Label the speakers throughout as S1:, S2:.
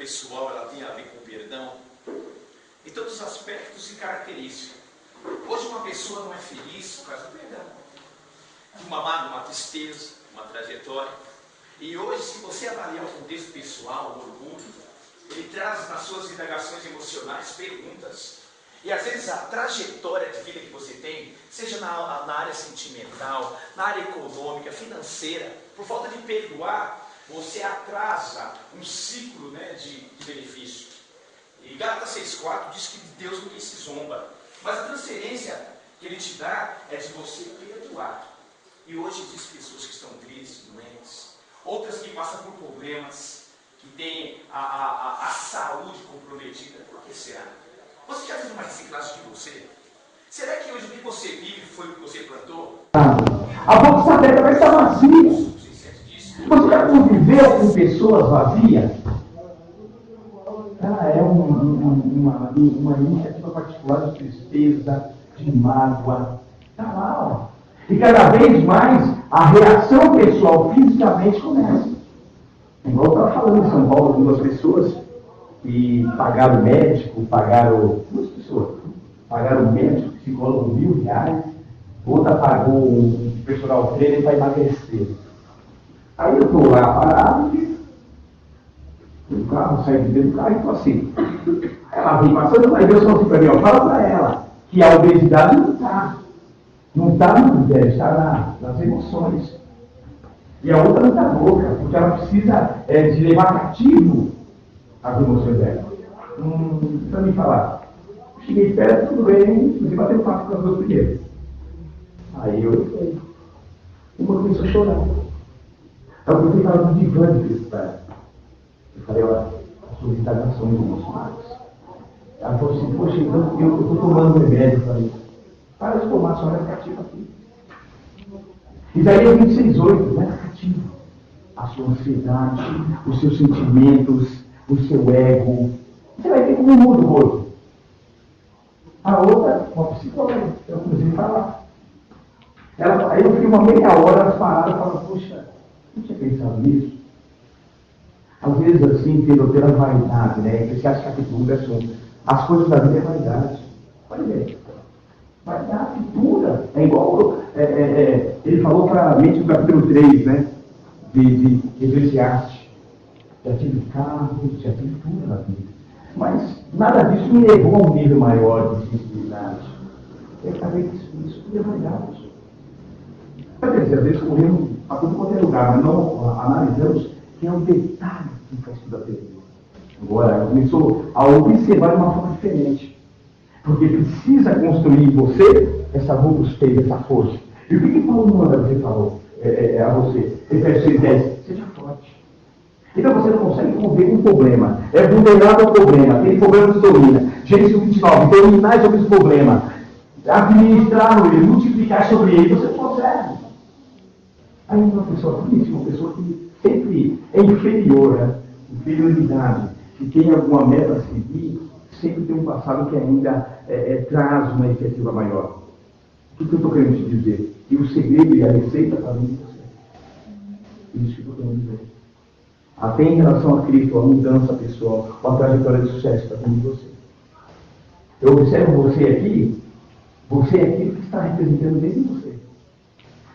S1: pessoal ela tem a ver com perdão em todos os aspectos e características. Hoje uma pessoa não é feliz por causa do perdão, de uma mágoa, uma tristeza, uma trajetória. E hoje, se você avaliar o contexto pessoal, o orgulho, ele traz nas suas indagações emocionais perguntas. E às vezes a trajetória de vida que você tem, seja na área sentimental, na área econômica, financeira, por falta de perdoar, você atrasa um ciclo, né, de benefício. E Gálatas 6,4 diz que de Deus ninguém se zomba. Mas a transferência que Ele te dá é de você perdoar. E hoje existem pessoas que estão tristes, doentes, outras que passam por problemas, que têm a saúde comprometida. Por que será? Você já fez uma reciclagem de você? Será que hoje o que você vive foi o que você plantou?
S2: A boca sagrada vai estar vazia. Você já conviveu com pessoas vazias? Ela é uma iniciativa particular de tristeza, de mágoa. Está lá, ó. E cada vez mais a reação pessoal fisicamente começa. Igual eu estava falando em São Paulo com duas pessoas que pagaram médico, duas pessoas, pagaram médico, psicólogo R$1.000, outra pagou um personal trainer para emagrecer. Aí eu estou lá parado, no carro, saí de dentro do carro e estou assim. Ela vem passando, aí Deus falou assim para mim, ó, fala para ela que a obesidade não está no pé, está nas emoções. E a outra não está louca, porque ela precisa de levar cativo as emoções dela. Para me falar, cheguei perto, tudo bem, você bateu um papo com as duas primeiras. Aí eu entrei. Uma começou a chorar. Aí eu comecei a falar do divã de cristal. Eu falei, olha, as suas indagações emocionais. Ela falou assim, poxa, então eu estou tomando remédio. Eu falei, para de tomar, só é cativo aqui. Isaías 26,8, não é cativo. A sua ansiedade, os seus sentimentos, o seu ego. Você vai ter como muda o rosto. A outra, uma psicóloga, eu comecei a falar. Aí eu fiquei uma meia hora parada e falava, poxa, não tinha pensado nisso. Às vezes assim, pela vaidade, né? Você acha que a atitude é assunto. As coisas da vida é vaidade. Pode ver. Vaidade pura. É igual, ele falou para a mente do capítulo 3, né? De Eclesiastes. Já tive carro, já tive tudo na vida. Mas nada disso me levou a um nível maior de sensibilidade. Eu acabei que isso tudo é vaidade. Quer dizer, às vezes corremos a tudo quanto é lugar, mas não analisamos que é um detalhe que faz tudo a perder. Agora, começou a observar de uma forma diferente. Porque precisa construir em você essa robustez, essa força. E o que Paulo manda você falou a você? Efésios 6,10, seja forte. Então você não consegue conviver com um problema. É vulnerável ao problema. Aquele problema se domina. Gênesis 29, dominar sobre esse problema. Administrar ele, multiplicar sobre ele. Você não consegue. Aí uma pessoa triste, uma pessoa que sempre é inferior, né? Inferioridade, que tem alguma meta a seguir, sempre tem um passado que ainda traz uma iniciativa maior. O que eu estou querendo te dizer? Que o segredo e a receita está dentro de você. Isso que eu estou querendo dizer. Até em relação a Cristo, a mudança pessoal, a trajetória de sucesso está dentro de você. Eu observo você é aquilo que está representando dentro de você.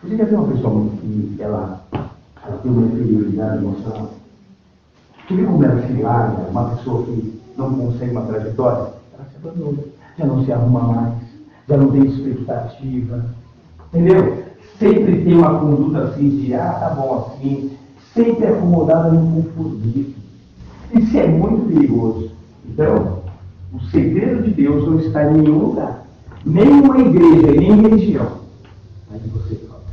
S2: Você já viu uma pessoa que ela tem uma inferioridade emocional? Você viu como ela se larga, uma pessoa que não consegue uma trajetória? Ela se abandona, já não se arruma mais, já não tem expectativa. Entendeu? Sempre tem uma conduta assim de, tá bom assim, sempre acomodada no conformismo. Isso é muito perigoso. Então, o segredo de Deus não está em nenhum lugar. Nem uma igreja, nem em religião. Mas em você próprio.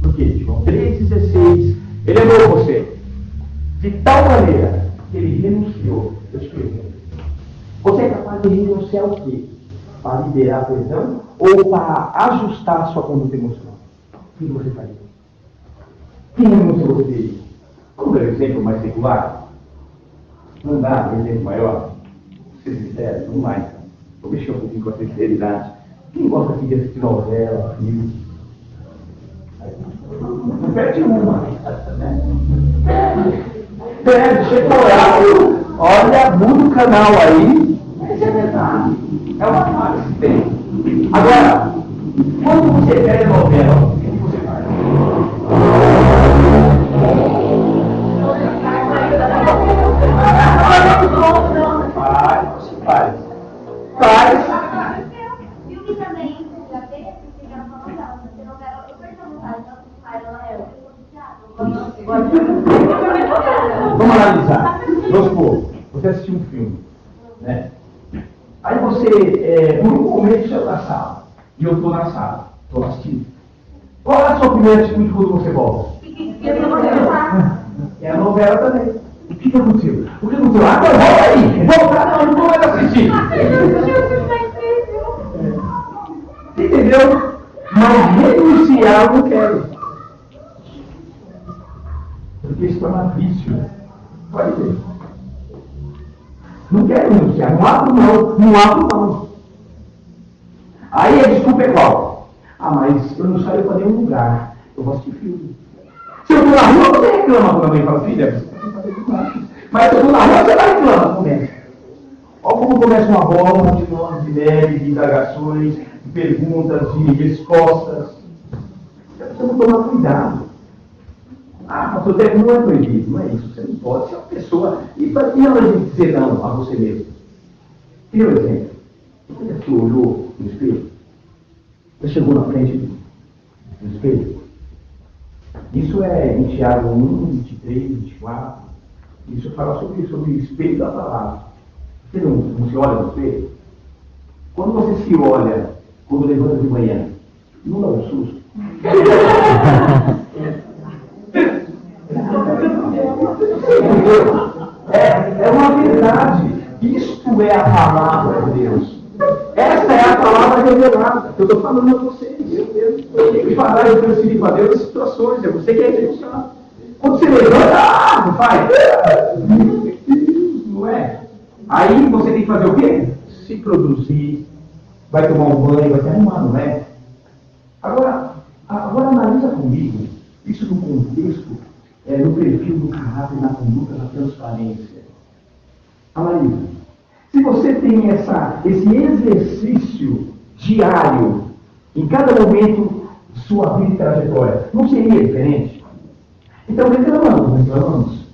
S2: Por quê? João 3,16. Ele amou você. De tal maneira que ele renunciou. Eu te pergunto. Você é capaz de renunciar o quê? Para liberar perdão ou para ajustar a sua conduta emocional? O que você faria? Quem renunciou você teria? Vamos dar um exemplo mais secular? Não dá um exemplo maior? Ser sincero, não vai. Vou mexer um pouquinho com a sinceridade. Quem gosta aqui de assistir novela, filme? Não perde uma. Perde, chega o horário. Olha, muda o canal aí. Mas é verdade. É uma falha que tem. Agora, quando você pega a novela, o que você faz? Faz.
S3: Filme também, já teve esse ficar falando dela, você não quer. Eu perdi a vontade,
S2: Vamos analisar. Vamos supor, você assistiu um filme, né? Aí você, por um momento, saiu da sala. E eu estou na sala, estou assistindo. Qual é a sua primeira atitude quando você volta? É a novela também. O que aconteceu? O que aconteceu? Ah, então volta aí! Volta, não vou mais assistir. Entendeu? Mas renunciar eu não quero. Porque isso é um vício. Pode ver. Não quero renunciar. Não abro não. Não abro não. Aí a desculpa é qual? Ah, mas eu não saio para nenhum lugar. Eu vou assistir filme. Se eu estou na rua, você reclama quando alguém fala, filha, você tem que fazer tudo. Mas se eu estou na rua, você vai reclamar. Começa. Olha como começa uma bola de nomes, de neve, de indagações, de perguntas, de respostas. Precisamos tomar cuidado. Ah, pastor, não é proibido, não é isso. Você não pode ser uma pessoa. E para que ela dizer não a você mesmo? Tem um exemplo. Você já se olhou no espelho? Você chegou na frente do espelho? Isso é em Tiago 1, 23, 24. Isso fala sobre o espelho da palavra. Você não se olha no espelho? Quando você se olha, quando levanta de manhã, não dá um susto? É uma verdade. Isto é a palavra de Deus. Essa é a palavra revelada. Eu estou falando a vocês. Eu tenho que falar, eu transferi para Deus as situações. É você que é executar. Quando você levanta, não faz. Não é? Aí você tem que fazer o quê? Se produzir, vai tomar um banho, vai se arrumar, não é? Agora analisa comigo, isso no contexto, no perfil do caráter, na conduta, na transparência. Analisa. Se você tem esse exercício diário, em cada momento de sua vida e trajetória, não seria diferente? Então reclamamos.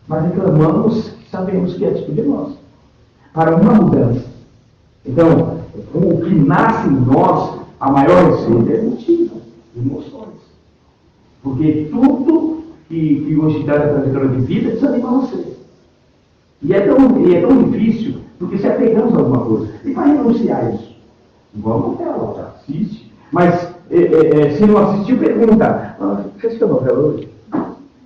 S2: Mas reclamamos, sabemos que a atitude é nossa. Para uma mudança. Então, o que nasce em nós, a maior receita é motivo, emoções. Porque tudo que hoje dá a trajetória de vida desanima você. E é tão difícil, porque se apegamos a alguma coisa. E para renunciar a isso? Vamos até lá, assiste. Mas se não assistiu, pergunta. Você assistiu a novela hoje?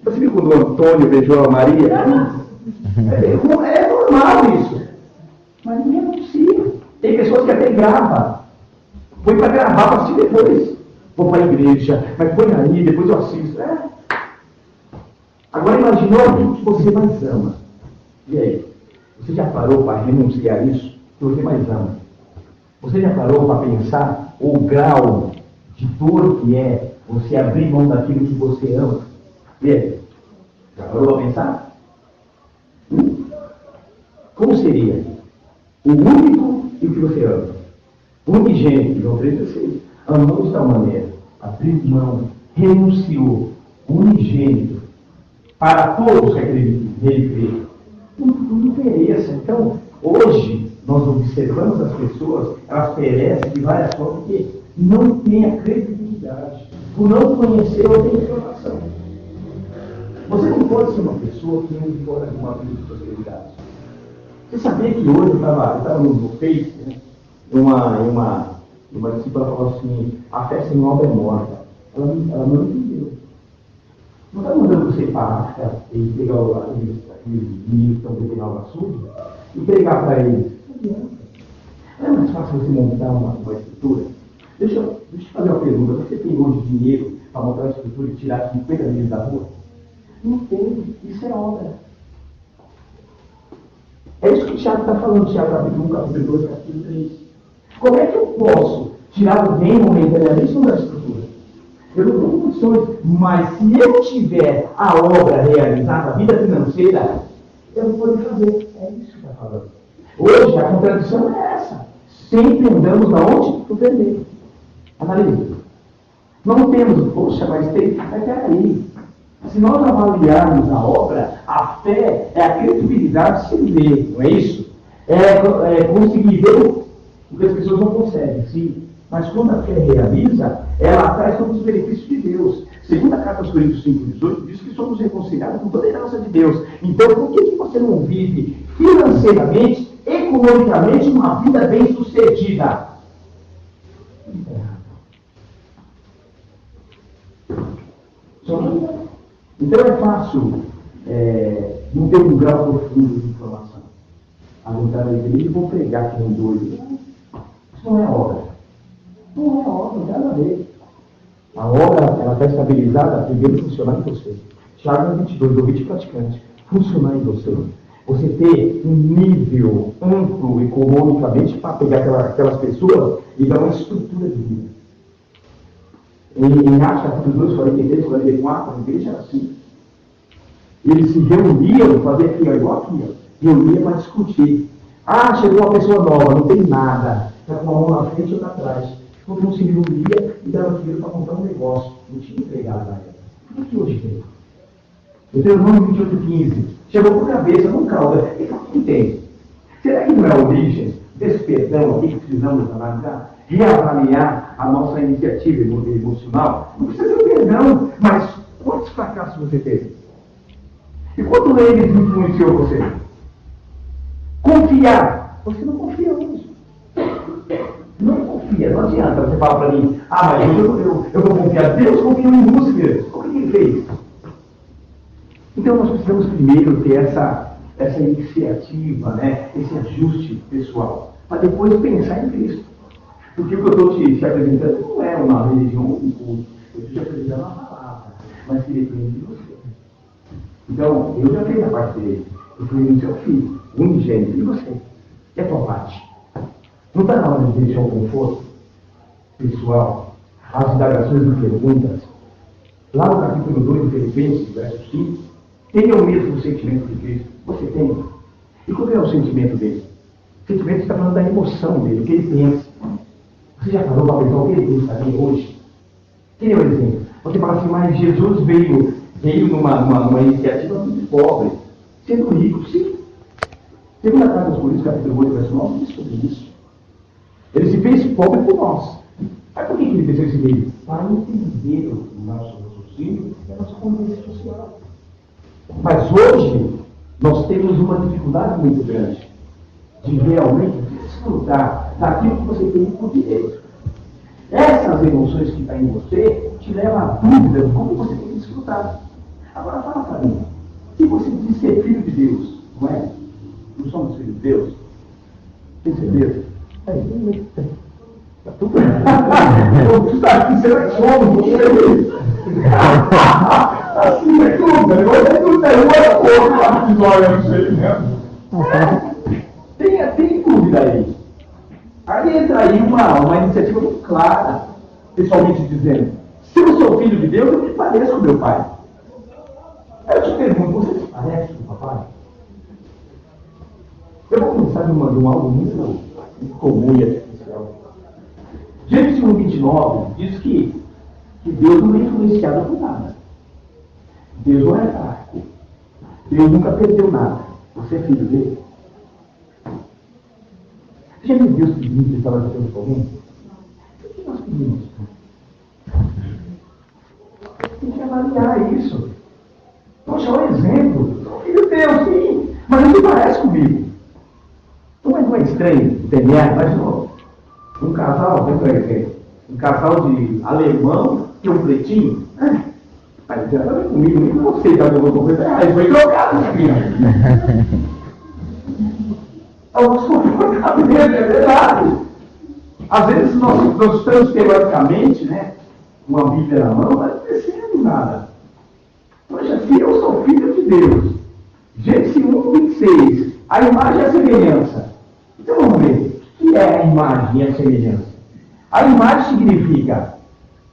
S2: Você viu quando o Antônio beijou a Maria? É normal isso. Mas ninguém anuncia. Tem pessoas que até gravam. Põe para gravar, para assistir depois. Vou para a igreja, mas põe aí, depois eu assisto. Agora imaginou aquilo que você mais ama. E aí? Você já parou para renunciar a isso que você mais ama? Você já parou para pensar o grau de dor que é você abrir mão daquilo que você ama? E aí? Já parou para pensar? Como seria? O único e o que você ama. O unigênito, João 3,16, amou de tal maneira, abriu mão, renunciou, unigênito, para todos que acreditam nele. Não interessa. Então, hoje, nós observamos as pessoas, elas perecem de várias formas, porque não têm a credibilidade, por não conhecer outra informação. Você não pode ser uma pessoa que não fora de uma vida de prosperidade. Você sabia que hoje eu estava no Face, né? Uma discípula falou assim, a fé sem obra é morta. Ela não entendeu. Não está mandando você parar e pegar aqueles meninos que estão bebendo água suja e pregar para eles. Não é mais fácil você montar uma estrutura? Deixa eu te fazer uma pergunta. Você tem hoje dinheiro para montar uma estrutura e tirar 50 mil da rua? Não tem. Isso é obra. É isso que o Tiago está falando, Tiago capítulo 1, capítulo 2, capítulo 3. Como é que eu posso tirar o bem momentaneamente da estrutura? Eu não tenho condições, mas se eu tiver a obra realizada, a vida financeira, eu vou poder fazer. É isso que está falando. Hoje a contradição é essa. Sempre andamos na onde? No vermelho. Analisa. Não temos, poxa, mas peraí. Se nós avaliarmos a obra, a fé é a credibilidade sem ver, não é isso? É conseguir ver o que as pessoas não conseguem, sim. Mas quando a fé realiza, ela traz todos os benefícios de Deus. Segunda carta aos Coríntios 5:18 diz que somos reconciliados com toda a herança de Deus. Então, por que você não vive financeiramente, economicamente, uma vida bem-sucedida? Então é fácil não ter um grau profundo de informação. Aguentar na igreja e vou pregar que nem doido. Isso não é obra. Não é obra, não tem nada a ver. A obra, ela está estabilizada, primeiro funcionar em você. Tiago 22, ouvinte praticante. Funcionar em você. Você ter um nível amplo economicamente para pegar aquelas pessoas e dar uma estrutura de vida. Em Atos capítulo 2, 43, 44, a igreja era assim. Eles se reuniam, faziam aqui, igual aqui, reuniam para discutir. Ah, chegou uma pessoa nova, não tem nada. Está com uma mão na frente e outra atrás. Todo mundo se reunia e dava dinheiro para montar um negócio. Não tinha empregado na época. Por que hoje tem? Deuteronômio 28:15. Chegou por cabeça, não cauda. E quem tem? Será que não é a origem desse perdão aqui que precisamos analisar? Reavaliar a nossa iniciativa emocional? Não precisa ser perdão, mas quantos fracassos você teve? E quanto eles influenciou você? Confiar. Você não confia hoje. Não confia, não adianta você falar para mim, mas eu vou confiar. Deus confiou em Lúcifer. O que ele fez? Então nós precisamos primeiro ter essa iniciativa, né? Esse ajuste pessoal, para depois pensar em Cristo. Porque o que eu estou te apresentando não é uma religião, um culto. Eu estou te apresentando uma palavra, mas que depende de você. Então, eu já fiz a parte dele. Eu fui no seu filho, unigênito, e você? É a tua parte. Não está na hora de deixar o conforto pessoal, as indagações e perguntas. Lá no capítulo 2 de Filipenses, verso 5, tenha o mesmo sentimento de Cristo. Você tem. E qual é o sentimento dele? O sentimento está falando da emoção dele, o que ele pensa. Você já falou para pensar o que ele pensa também hoje? Quem é o exemplo? Você fala assim, mas Jesus veio numa iniciativa muito pobre, sendo rico, sim. Segunda carta aos Coríntios, capítulo 8, verso 9, diz sobre isso. Ele se fez pobre por nós. Mas por que ele fez esse meio? Para entender o nosso raciocínio e a nossa convivência social. Mas hoje, nós temos uma dificuldade muito grande de realmente desfrutar daquilo que você tem por direito. Essas emoções que estão em você te levam à dúvida de como você tem que desfrutar. Agora fala para mim, se você diz que é filho de Deus, não é? Não somos filhos de Deus? Tem certeza? Está tudo bem. Você está aqui, você é somos, você é isso. Assim é tudo, o negócio é tudo, é uma coisa, lá que olha, não sei mesmo. Tem dúvida aí. Aí entra aí uma iniciativa muito clara, pessoalmente dizendo, se eu sou filho de Deus, eu me pareço com meu pai. Aí eu te pergunto, você se parece com o papai? Eu vou começar de algo muito comum e artificial. Gênesis 1:29 diz que Deus não é influenciado por nada. Deus não é fraco. Deus nunca perdeu nada. Você é filho dele. Você já viu Deus pedindo que estava fazendo com alguém? O que nós pedimos? Tem que avaliar isso. Poxa, um exemplo. Sou filho de Deus, sim. Mas não se parece comigo. Não é estranho o DNA, mas um casal, um casal de alemão que é um pretinho. Mas já está comigo, nem você está me conversando. Ele foi trocado, filho. O nosso comportamento é verdade. Às vezes nós estamos teoricamente, né, uma Bíblia na mão, mas não percebemos nada. Poxa, se eu sou filho de Deus, Gênesis 1:26, a imagem é a semelhança. Então vamos ver, o que é a imagem e a semelhança? A imagem significa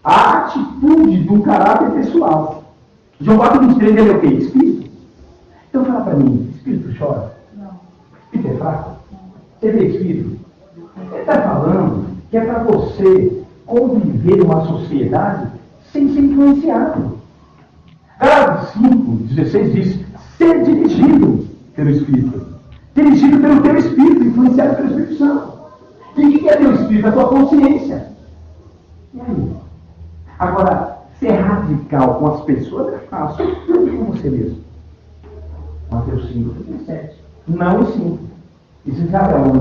S2: a atitude do caráter pessoal. João 4:23 é o quê? Espírito. Então fala para mim, Espírito chora?
S3: Não.
S2: Espírito é fraco? Você vê Espírito? Ele está falando que é para você conviver numa sociedade sem ser influenciado. Gálatas 5:16 diz: ser dirigido pelo Espírito. Dirigido pelo teu Espírito, influenciado pelo Espírito Santo. E o que é teu Espírito? A tua consciência. E aí? Agora, ser radical com as pessoas é fácil. Com você mesmo. Mateus 5:37. Não e 5. E você sabe aonde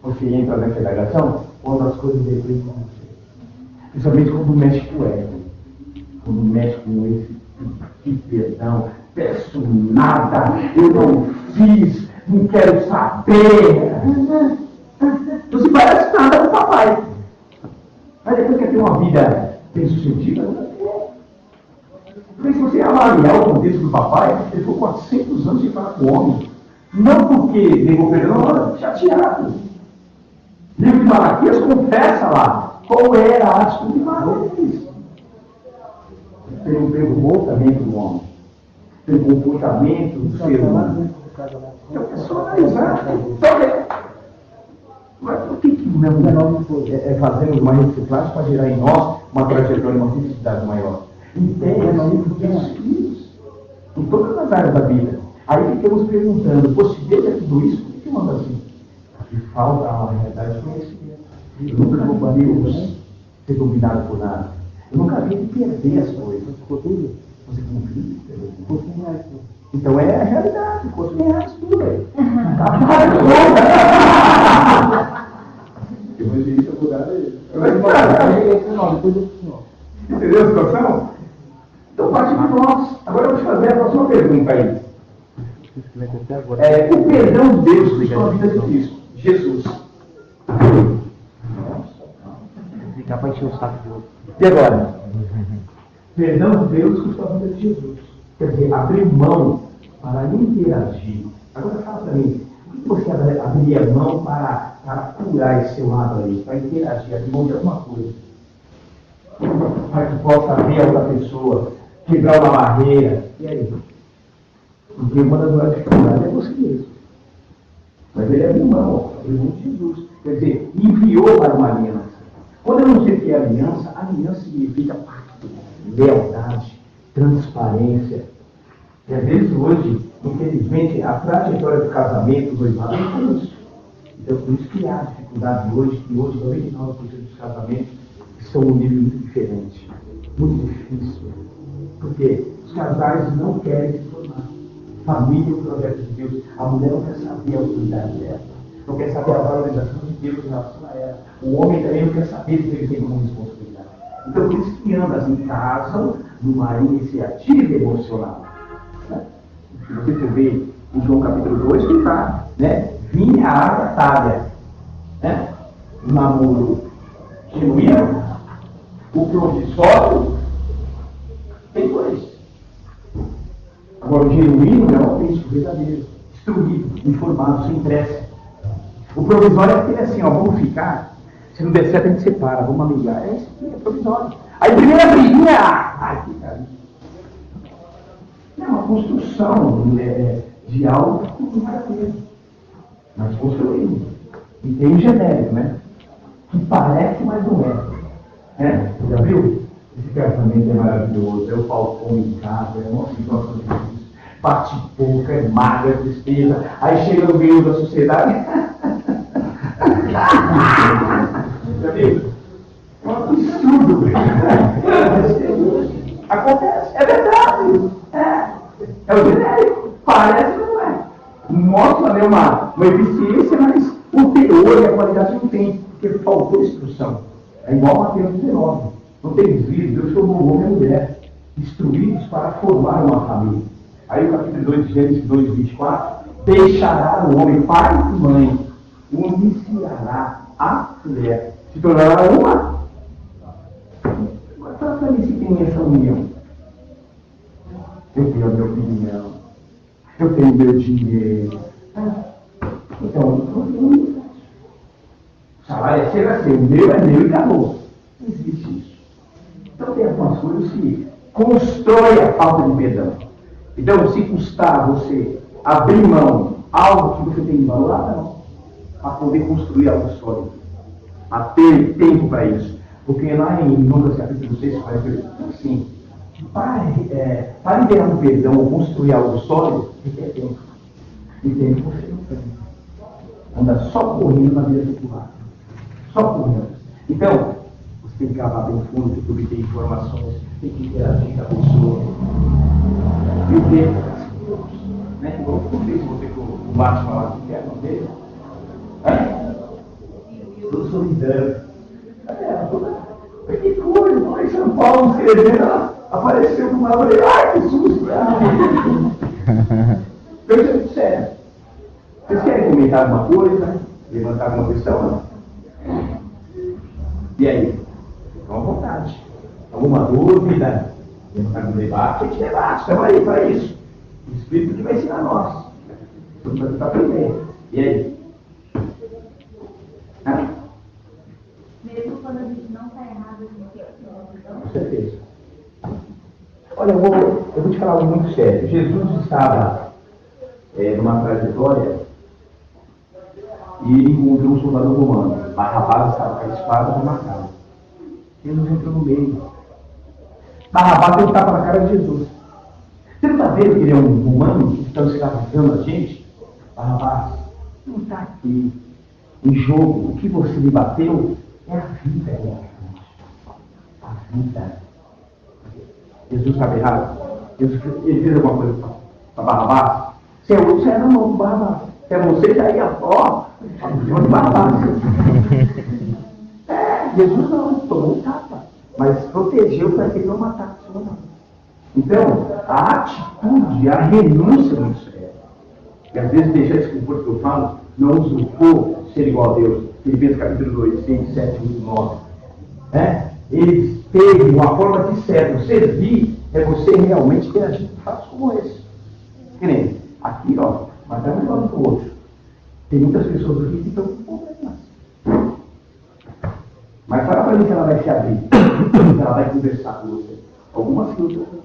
S2: você entra nessa indagação? Quando as coisas dependem de você. Principalmente quando mexe com o ego. Quando mexe com esse perdão. Peço nada, eu não fiz, não quero saber. Não se parece nada com o papai. Mas depois quer ter uma vida bem-sucedida, não quer. Porque se você avaliar o contexto do papai, ele ficou 400 anos sem falar com o homem. Não porque negou perdão, não, chateado. O livro de Malaquias confessa lá qual era a atitude de Malaquias. Tem um comportamento do homem. Tem um comportamento do ser humano. Então, é só analisar. Mas por que não fazemos uma reciclagem para gerar em nós uma trajetória, uma felicidade maior? Entende? Temos filhos em todas as áreas da vida. Aí ficamos perguntando, se Deus é tudo isso, por que manda assim? Porque falta a realidade de conhecimento. Eu nunca vou ser dominado por nada. Eu nunca vi ele perder as coisas. Você confia? Então é a realidade. Custa R$1.000 tudo aí. Eu vou dizer isso a lugar dele. Entendeu a situação? Então parte de nós. Agora eu vou te fazer a próxima pergunta aí. O perdão de Deus custou a vida de Cristo. Jesus.
S4: Ficar para encher o saco de outro.
S2: E agora? Perdão de Deus custou a vida de Jesus. Quer dizer, abrir mão para interagir. Agora fala para mim, o que você abriria mão para curar esse seu lado aí, para interagir, abrir mão de alguma coisa? Para que possa ver a outra pessoa, quebrar uma barreira. E aí? Porque uma das maiores dificuldades é você mesmo. Mas ele abriu mão de Jesus. Quer dizer, enviou para uma aliança. Quando eu não sei o que é aliança significa pacto, lealdade, transparência. E às vezes hoje, infelizmente, a trajetória do casamento, do noivado, é isso. Então, por isso que há dificuldade hoje, que hoje 99% dos casamentos estão num nível muito diferente. Muito difícil. Porque os casais não querem se formar. Família é um projeto de Deus. A mulher não quer saber a autoridade dela. Não quer saber a valorização de Deus em relação a ela. O homem também não quer saber se ele tem como responsabilidade. Então, por isso que ambas casam numa iniciativa emocional. Se você ver em João capítulo 2, que está, né? Vinha a água talha. Né? O namoro genuíno, o provisório, tem dois. Agora, o genuíno é o autêntico, verdadeiro, instruído, informado, sem pressa. O provisório é aquele assim, vamos ficar. Se não der certo, a gente separa, vamos amigar. É isso aqui, é provisório. Aí, primeira briguinha, que cara. É uma construção de algo que não vai ter. Mas construímos. E tem um genérico, né? Que parece, mas não é. Já viu? Esse casamento é maravilhoso. É o Falcão em casa, é uma situação difícil. Bate pouco, é magra, é tristeza. Aí chega no meio da sociedade. Já viu? É um absurdo. Acontece. É verdade. É o genérico. Parece, mas não é. Mostra né, uma eficiência, mas o teor e a qualidade não tem, porque faltou instrução. É igual Mateus 19. Não tem desvio, Deus formou o homem e a mulher, instruídos para formar uma família. Aí o capítulo 2 de Gênesis 2, 24, deixará o homem pai e mãe, uniciará a mulher, se tornará uma. Agora fala para mim se tem essa união. Eu tenho a minha opinião. Eu tenho meu dinheiro. Então, o salário é ser assim, o meu é meu e acabou. Não existe isso. Então tem algumas coisas que constroem a falta de perdão. Então, se custar você abrir mão algo que você tem valor, não, para poder construir algo sólido, a ter tempo para isso. Porque lá em Lucas capítulo 6, vai dizer assim, para liberar um perdão ou construir algo sólido, requer tempo. E tempo você não tem. Anda só correndo na vida secular. Só correndo. Então, você tem que cavar bem fundo, tem que obter informações, tem que interagir com a pessoa. E o tempo, né? Igual eu fiz você com o Márcio falar que quer, não dele. Tudo solidário. Que coisa, lá em São Paulo, escrevendo, apareceu uma mulher, ai que susto! Pergunta sério. Vocês querem comentar alguma coisa? Levantar alguma questão? E aí? Fiquem à vontade. Alguma dúvida? Levantar algum debate? A gente debate, estamos aí para isso. O Espírito que vai ensinar nós. Estamos para tentar aprender. E aí?
S3: Mesmo quando a gente não está errado, a gente tem perdão.
S2: Com certeza. Olha, eu vou te falar algo muito sério. Jesus estava numa trajetória e ele encontrou um soldado romano. Barrabás estava com a espada para matá-lo. Jesus entrou no meio. Barrabás deu um tapa na cara de Jesus. Você não está vendo que ele é um romano que está escravizando a gente? Barrabás, não está aqui. Em jogo, o que você me bateu é a vida, a vida. Jesus estava errado. Ele fez alguma coisa para Barrabás. Se é outro, você é na mão do Barrabás. Se é você, já ia, ó, de Barrabás. Jesus não, tomou um tapa, mas protegeu para que ele não matasse o homem. Então, a atitude, a renúncia no sério. E às vezes deixar esse conforto que eu falo, não usurpou ser igual a Deus. Filipenses capítulo 2, 6, 7, 8, 9. Ele teve uma forma de servo. Servir é você realmente ter agido fatos como esse. Que nem aqui, ó, mas é um lado do outro. Tem muitas pessoas aqui que estão com problemas. Mas fala para mim que ela vai se abrir, que ela vai conversar com você. Algumas que outras não.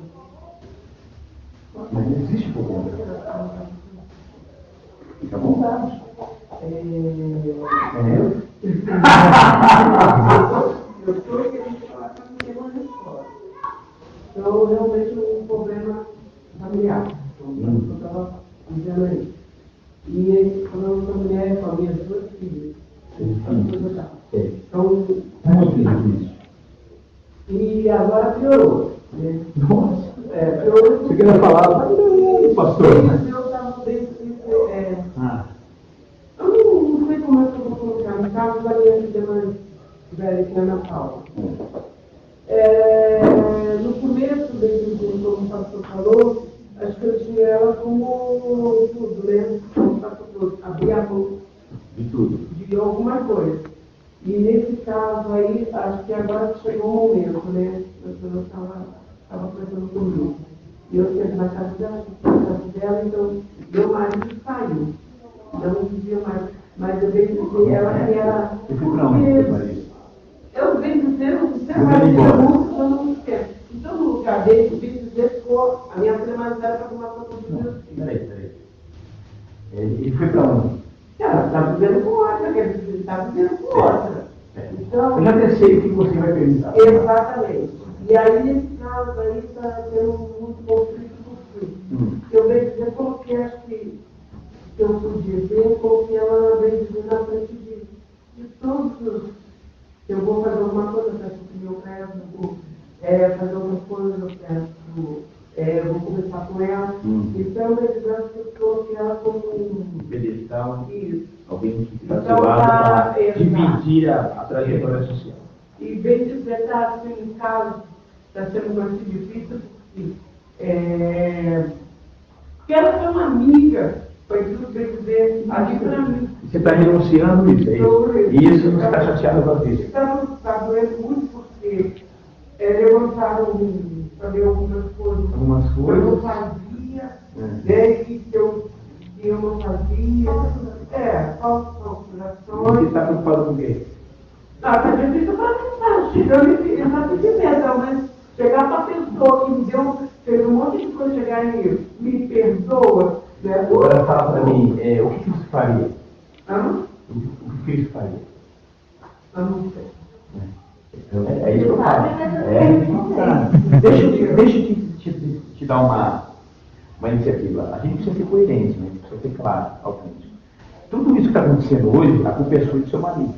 S2: Mas não existe problema. Fica à vontade.
S5: Eu estou querendo falar para ter uma resposta. Então, realmente, um problema familiar. Então, eu estava dizendo aí. E falando com a mulher, com as minhas duas filhas. Então, e agora piorou. Né?
S2: Nossa.
S5: Piorou.
S2: Você queria falar? Pastor.
S5: Eu estava dentro eu não sei como é que eu vou colocar. No caso da minha filha mais velha, que é a Ana Paula. No começo desse dia, como o pastor falou, acho que eu tinha ela como tudo, né? Como o pastor falou, abrir a mão
S2: De tudo.
S5: de alguma coisa. E nesse caso aí, acho que agora chegou o momento, né? Eu estava conversando comigo. E eu sempre na casa dela, então meu marido saiu. Não vivia mais. Mas eu vejo que ela era.
S2: Você foi para onde, Maria?
S5: Eu venho dizer, você vai dizer muito, eu não esqueço. Então, no lugar dele, eu venho dizer que a minha filha mais velha para tomar conta dos meus filhos.
S2: Peraí. Ele foi para onde?
S5: Ela está vivendo com outra, ele está vivendo com outra. Então,
S2: eu já até sei o que você vai perguntar.
S5: exatamente. E aí, nesse caso aí, está tendo muito conflito. Eu venho dizer, coloquei, acho que eu podia ver, coloquei ela bem dizer na frente de todos os. Eu vou fazer alguma coisa, eu peço que meu peço, vou fazer alguma coisa, eu peço, eu vou conversar com ela. Então, eu coloquei ela como um
S2: Pedestal.
S5: Isso.
S2: Alguém que está
S5: Então,
S2: do lado
S5: tá,
S2: para dividir a trajetória social.
S5: E bem dizer, está assim, em caso, está sendo muito difícil, porque ela foi uma amiga, foi tudo bem dizer, ali para mim.
S2: Você está renunciando isso, é isso? E isso não está chateado com a vida.
S5: Está doendo muito porque levantaram fazer algumas coisas.
S2: Algumas
S5: Eu não
S2: coisas.
S5: fazia, né? Que eu não fazia. Falsas
S2: Você
S5: procurações.
S2: está preocupado com o quê?
S5: Tá difícil para mim, tá chegando em sentimento, mas chegar para a pessoa que me fez um monte de coisa, chegar e me perdoa,
S2: Agora fala para mim, o que Cristo faria?
S5: Hã?
S2: O que Cristo faria?
S5: Eu não sei.
S2: É isso que eu falo. Deixa eu te dar uma iniciativa. A gente precisa ser coerente, né? Precisa ser claro, autêntico. Tudo isso que está acontecendo hoje, a culpa é sua e do seu marido.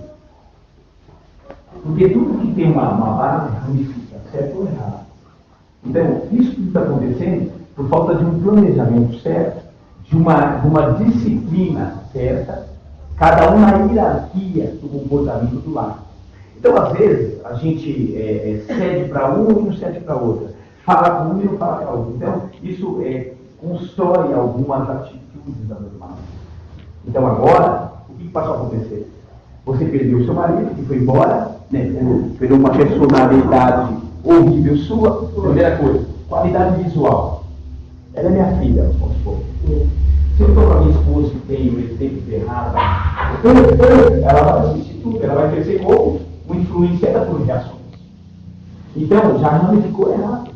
S2: Porque tudo que tem uma base ramifica, certo ou errado. Então, isso que está acontecendo por falta de um planejamento certo, de uma disciplina certa, cada um na hierarquia do comportamento do lar. Então, às vezes, a gente cede para um e não cede para outra. Fala para um e não fala para outro. Então, isso constrói algumas atitudes anormais. Então, agora, o que passou a acontecer? Você perdeu o seu marido, que foi embora, né? Perdeu uma personalidade horrível sua. Primeira coisa, qualidade visual. Ela é minha filha, vamos supor. Se eu estou com a minha esposa que tem o efeito errado, ela vai assistir tudo, ela vai crescer como uma influenciada por reações. Então, já não ficou errado.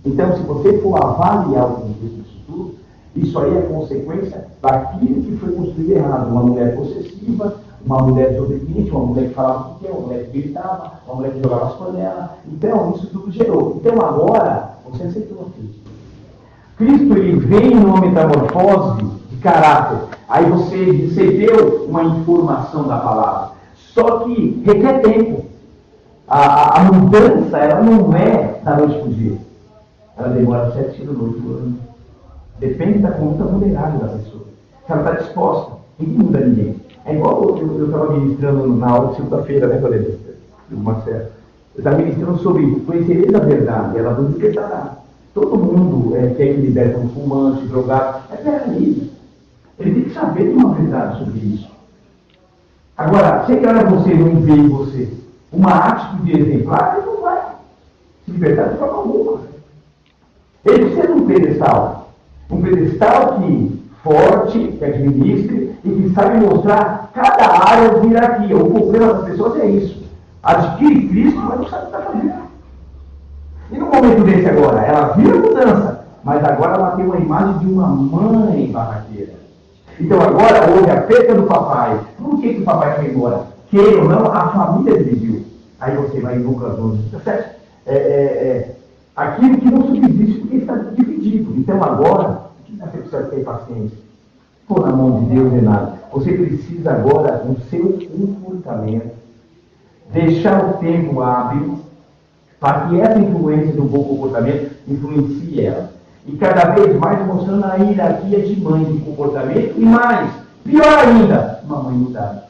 S2: Então, se você for avaliar o contexto disso tudo, isso aí é consequência daquilo que foi construído errado. Uma mulher possessiva, uma mulher desobediente, uma mulher que falava o que quer, uma mulher que gritava, uma mulher que jogava as panelas. Então, isso tudo gerou. Então, agora, você aceitou a Cristo. Cristo, ele vem numa metamorfose de caráter. Aí você recebeu uma informação da palavra. Só que requer tempo. A mudança, ela não é da noite para o dia. Ela demora 7 anos, 8 anos. Depende da conduta vulnerável da pessoa. Se ela está disposta, ninguém muda ninguém. É igual eu estava ministrando na aula de segunda-feira, né, Valéria? Marcelo. Eu estava ministrando sobre conhecereis a verdade, ela não libertará. Todo mundo quer que liberte um fumante, drogado. É peraí. Ele tem que saber de uma verdade sobre isso. Agora, se cara você não vê em você uma atitude exemplar, ele não vai se libertar de forma alguma. Ele precisa de um pedestal. Um pedestal forte, que administre e que sabe mostrar cada área de hierarquia. O problema das pessoas é isso. Adquire Cristo, mas não sabe o que está fazendo. E no momento desse agora, ela viu a mudança, mas agora ela tem uma imagem de uma mãe barraqueira. Então agora houve a perda do papai. Por que o papai foi embora? Queira ou não, a família dividiu. Aí você vai em Lucas 11, 17. Aquilo que não subsiste porque está dividido. Então agora, o que você precisa ter paciência? Pôr na mão de Deus é nada. Você precisa agora, no seu comportamento, deixar o tempo hábil para que essa influência do bom comportamento influencie ela. E cada vez mais mostrando a hierarquia de mãe de comportamento e mais, pior ainda, uma mãe mudada.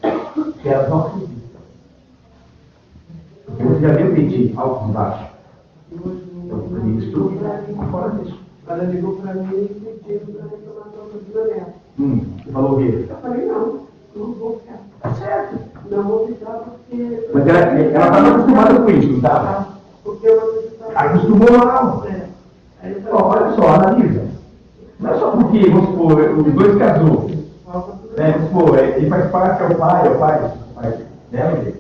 S2: Que elas não acreditam. Porque você já viu o peitinho alto e baixo. Então, isso fora disso.
S5: Ela ligou para mim e pediu para reclamar da violência.
S2: Você falou o quê?
S5: Eu falei, não vou ficar.
S2: Tá certo.
S5: Não vou ficar porque...
S2: Mas ela estava acostumada com isso, não estava?
S5: Porque eu não estava...
S2: Acostumou não. Olha só, analisa. Não é só porque, vamos supor, os dois casou. Vamos supor, ele faz parte, é o pai. Né, André?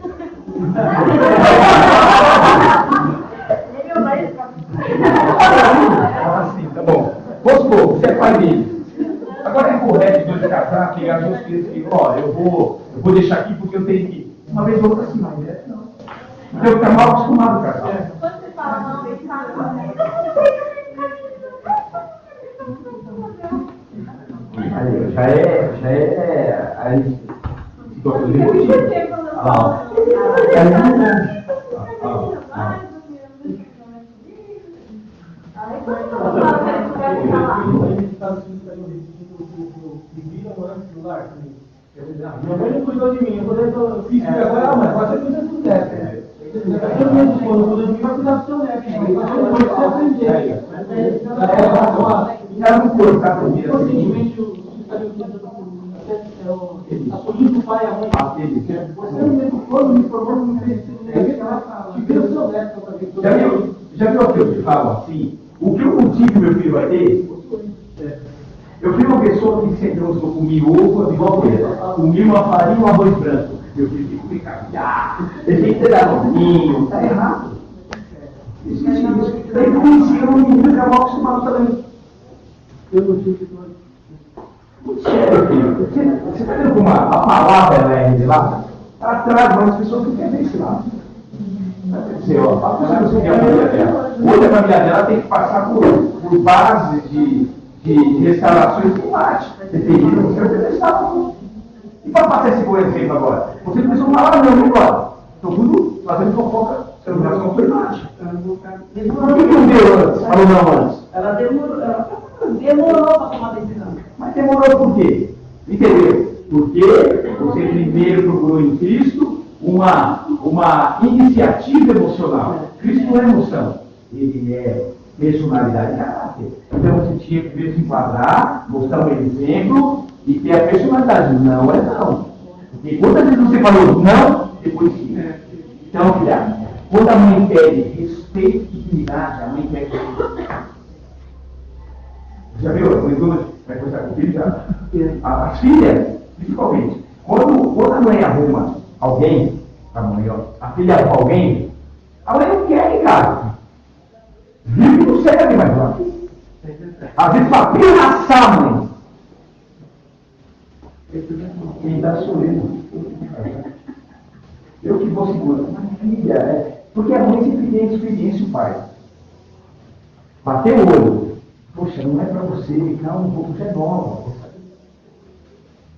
S2: Assim, tá bom. Vamos supor, você é pai dele. Agora é correto os dois casar, pegar os seus filhos e falar, eu vou deixar aqui porque eu tenho que ir. Uma vez ou outra assim, mas não. Então eu ficar mal acostumado com casal.
S3: Quando você fala não, ele fala
S2: Já é aí.
S6: Minha mãe não cuidou de mim, eu fiz agora, mas você cuida do neto. Eu mesmo, quando cuida de mim, vai cuidar do seu neto. Depois você aprender.
S2: Já não cortar por mim.
S6: A polícia do pai e a mãe. Você mesmo, quando me formou, não fez o seu neto para ver.
S2: Já viu aquilo que falam assim? O que eu motivo meu filho vai ter? Eu fui uma pessoa que sempre gostou de comer ovo igual coisa. Comi uma farinha e um arroz branco. Meu filho tem que ficar caviar. Ele tem que ter garotinho. Está errado. Isso. Daí influencia o menino que é mal acostumado também.
S6: Eu não tive
S2: Muito sério, filho. Você está vendo como a palavra ela é revelada? Ela traz mais pessoas que querem esse lado. Quer dizer, ó, a família dela. Hoje a família dela tem que passar por base de restaurações climáticas. Dependendo do que você está. E para passar esse bom exemplo agora? Você não precisa falar não agora. Estão tudo fazendo fofoca, sendo relação com climática. Por que não deu antes? Falou não antes?
S5: Ela demorou para tomar decisão.
S2: Mas demorou por quê? Entendeu? Porque você primeiro procurou em Cristo uma iniciativa emocional. Cristo não é emoção, ele é personalidade e caráter. Então você tinha que primeiro se enquadrar, mostrar um exemplo e ter a personalidade. Não é não. Porque quantas vezes você falou não, depois sim. Então, filha, quando a mãe pede respeito e dignidade, a mãe quer que já viu? A mãe vai conversar com o filho já? As filhas, principalmente, quando a mãe arruma alguém, a filha arruma alguém, a mãe não quer em casa. Viu que não serve mais lá. Às vezes para pirraçar a mãe. Quem dá sou eu que vou segurar. Mas filha, porque a mãe sempre tem experiência, o pai. Bateu o olho. Poxa, não é para você, calma um pouco, você é nova.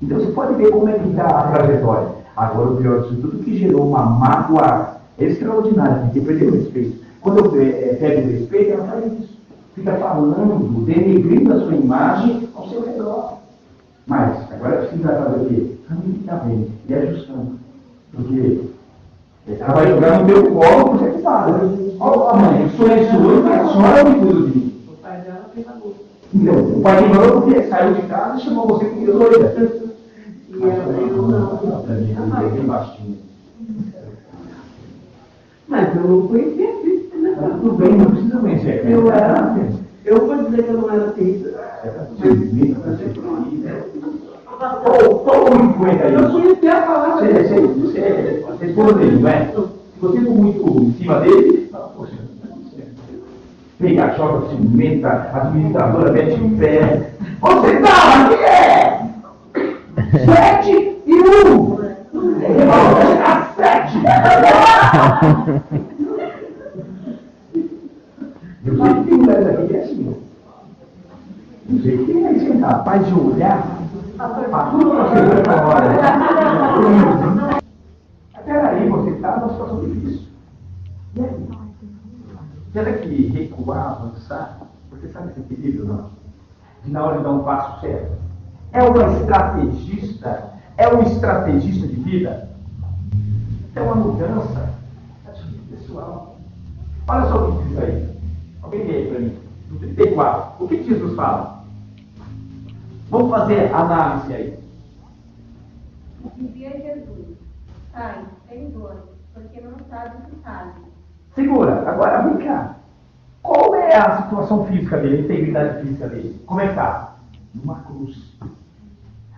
S2: Então você pode ver como é que está a trajetória. Agora o pior disso tudo que gerou uma mágoa extraordinária, porque perdeu o respeito. Quando eu pego o respeito, ela faz isso. Fica falando, denegrindo a sua imagem ao seu redor. Mas agora precisa fazer o quê? Família e ajustando. Porque ela vai jogar no teu colo, você que fala. Ó, mãe, eu sou sua, mas a senhora me cuida de mim.
S5: O pai dela fez a boca.
S2: Não, o pai ignorou porque saiu de casa e chamou você com doida.
S5: E eu não.
S2: Bem baixinho.
S5: Mas eu não conhecia Cristo, né?
S2: Tudo bem, não precisa conhecer.
S5: Eu vou dizer que eu não era ateísta.
S2: Qual o influente aí?
S5: Eu conhecia a palavra.
S2: Você esposa dele, não é? Se você for muito em cima dele, poxa, pega, choca, cimenta, administradora, mete em pé. Você estava aqui, 7 e 1. Você está 7. Eu sei que tem mulheres aqui que é assim. Não sei quem vai ser capaz de olhar para tudo que você vê agora. Peraí, você está numa situação difícil. E aí? Será que recuar, avançar? Você sabe esse equilíbrio, não? De na hora de dar um passo certo. É um estrategista de vida? É uma mudança pessoal. Olha só o que diz aí. Alguém lê aí para mim. No 34. O que Jesus fala? Vamos fazer análise aí.
S3: Dizia Jesus: Pai, perdoa, porque não sabe o que fazem.
S2: Segura. Agora, vem cá. Qual é a situação física dele, a integridade física dele? Como é que está? Numa cruz.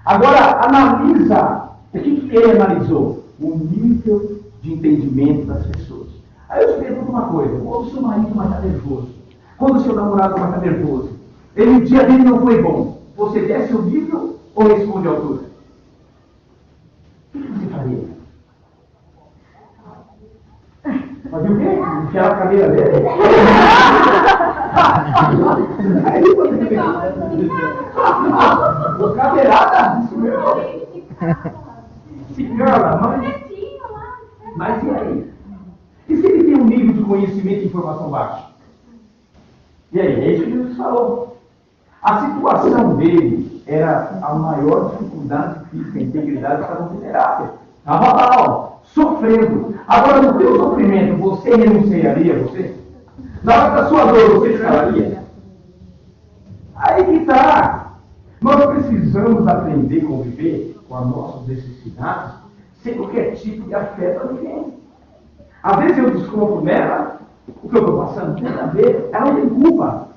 S2: Agora, analisa. O que ele analisou? O nível de entendimento das pessoas. Aí eu te pergunto uma coisa. Quando o seu marido vai estar nervoso? Quando o seu namorado vai estar nervoso? O dia dele não foi bom. Você desce o nível ou responde à altura? O que você faria? Fazia o quê? Enfiar a cadeira dele? Aí você cadeirada? Senhora, mas e aí? E se ele tem um nível de conhecimento e informação baixo? E aí? É isso que Jesus falou. A situação dele era a maior dificuldade física, a integridade estava vulnerável. Estava lá, ó, sofrendo. Agora, no teu sofrimento, você renunciaria a você? Na hora da sua dor, você choraria? Aí que está. Nós precisamos aprender a conviver com as nossas necessidades sem qualquer tipo de afeto a ninguém. Às vezes eu desconto nela, o que eu estou passando tem a ver, ela não tem culpa.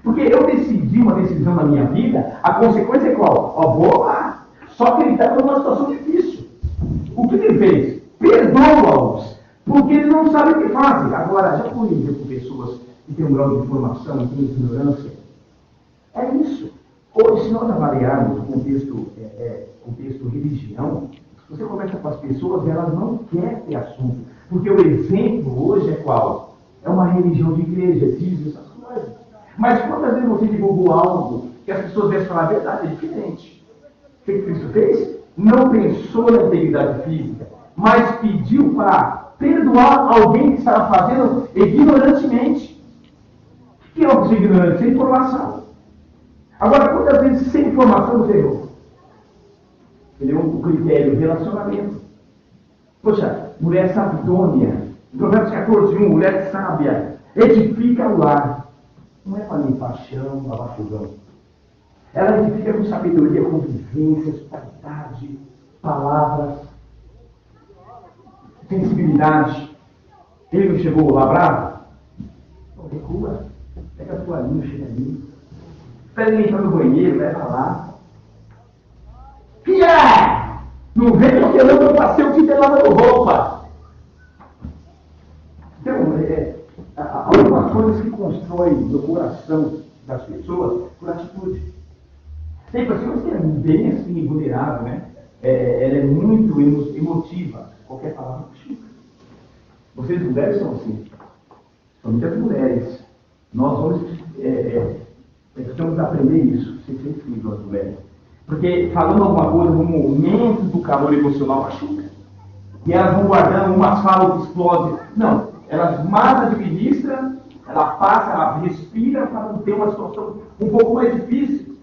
S2: Porque eu decidi uma decisão na minha vida, a consequência é qual? Ó, vou lá. Só que ele está numa situação difícil. O que ele fez? Perdoa-os, porque eles não sabem o que fazem. Agora, já conheceu com pessoas que têm um grau de informação e têm ignorância? É isso. Hoje se nós avaliarmos o contexto religião, você conversa com as pessoas e elas não querem ter assunto. Porque o exemplo hoje é qual? É uma religião de igreja, diz essas coisas. Mas quantas vezes você divulgou algo que as pessoas devem falar a verdade? É diferente. O que Cristo fez? Não pensou na integridade física, mas pediu para perdoar alguém que estava fazendo ignorantemente. O que é uma pessoa ignorante? Sem informação. Agora, quantas vezes sem informação você errou? Ele é um critério de relacionamento. Poxa, mulher sabidônia. Provérbios 14:1, mulher sábia, edifica o lar. Não é para limpar chão, lavar fogão. Ela edifica com sabedoria, convivência, hospitalidade, palavras, sensibilidade. Ele não chegou lá bravo? Então, recua. Pega a tua linha, chega ali. Espera ele entrar no banheiro, leva lá. Que é? Não vem porque eu passei o dia lavando roupa. Então, há algumas coisas que constroem no coração das pessoas por atitude. Tem pessoas que é bem assim, vulnerável, né? Ela é muito emotiva. Qualquer palavra machuca. Vocês mulheres são assim. São muitas mulheres. Nós vamos precisamos aprender isso, ser sensível às mulheres. Porque falando alguma coisa no momento do calor emocional machuca. E elas vão guardando, umas falam que explodem. Não, elas mais administram, ela passa, ela respira para não ter uma situação um pouco mais difícil.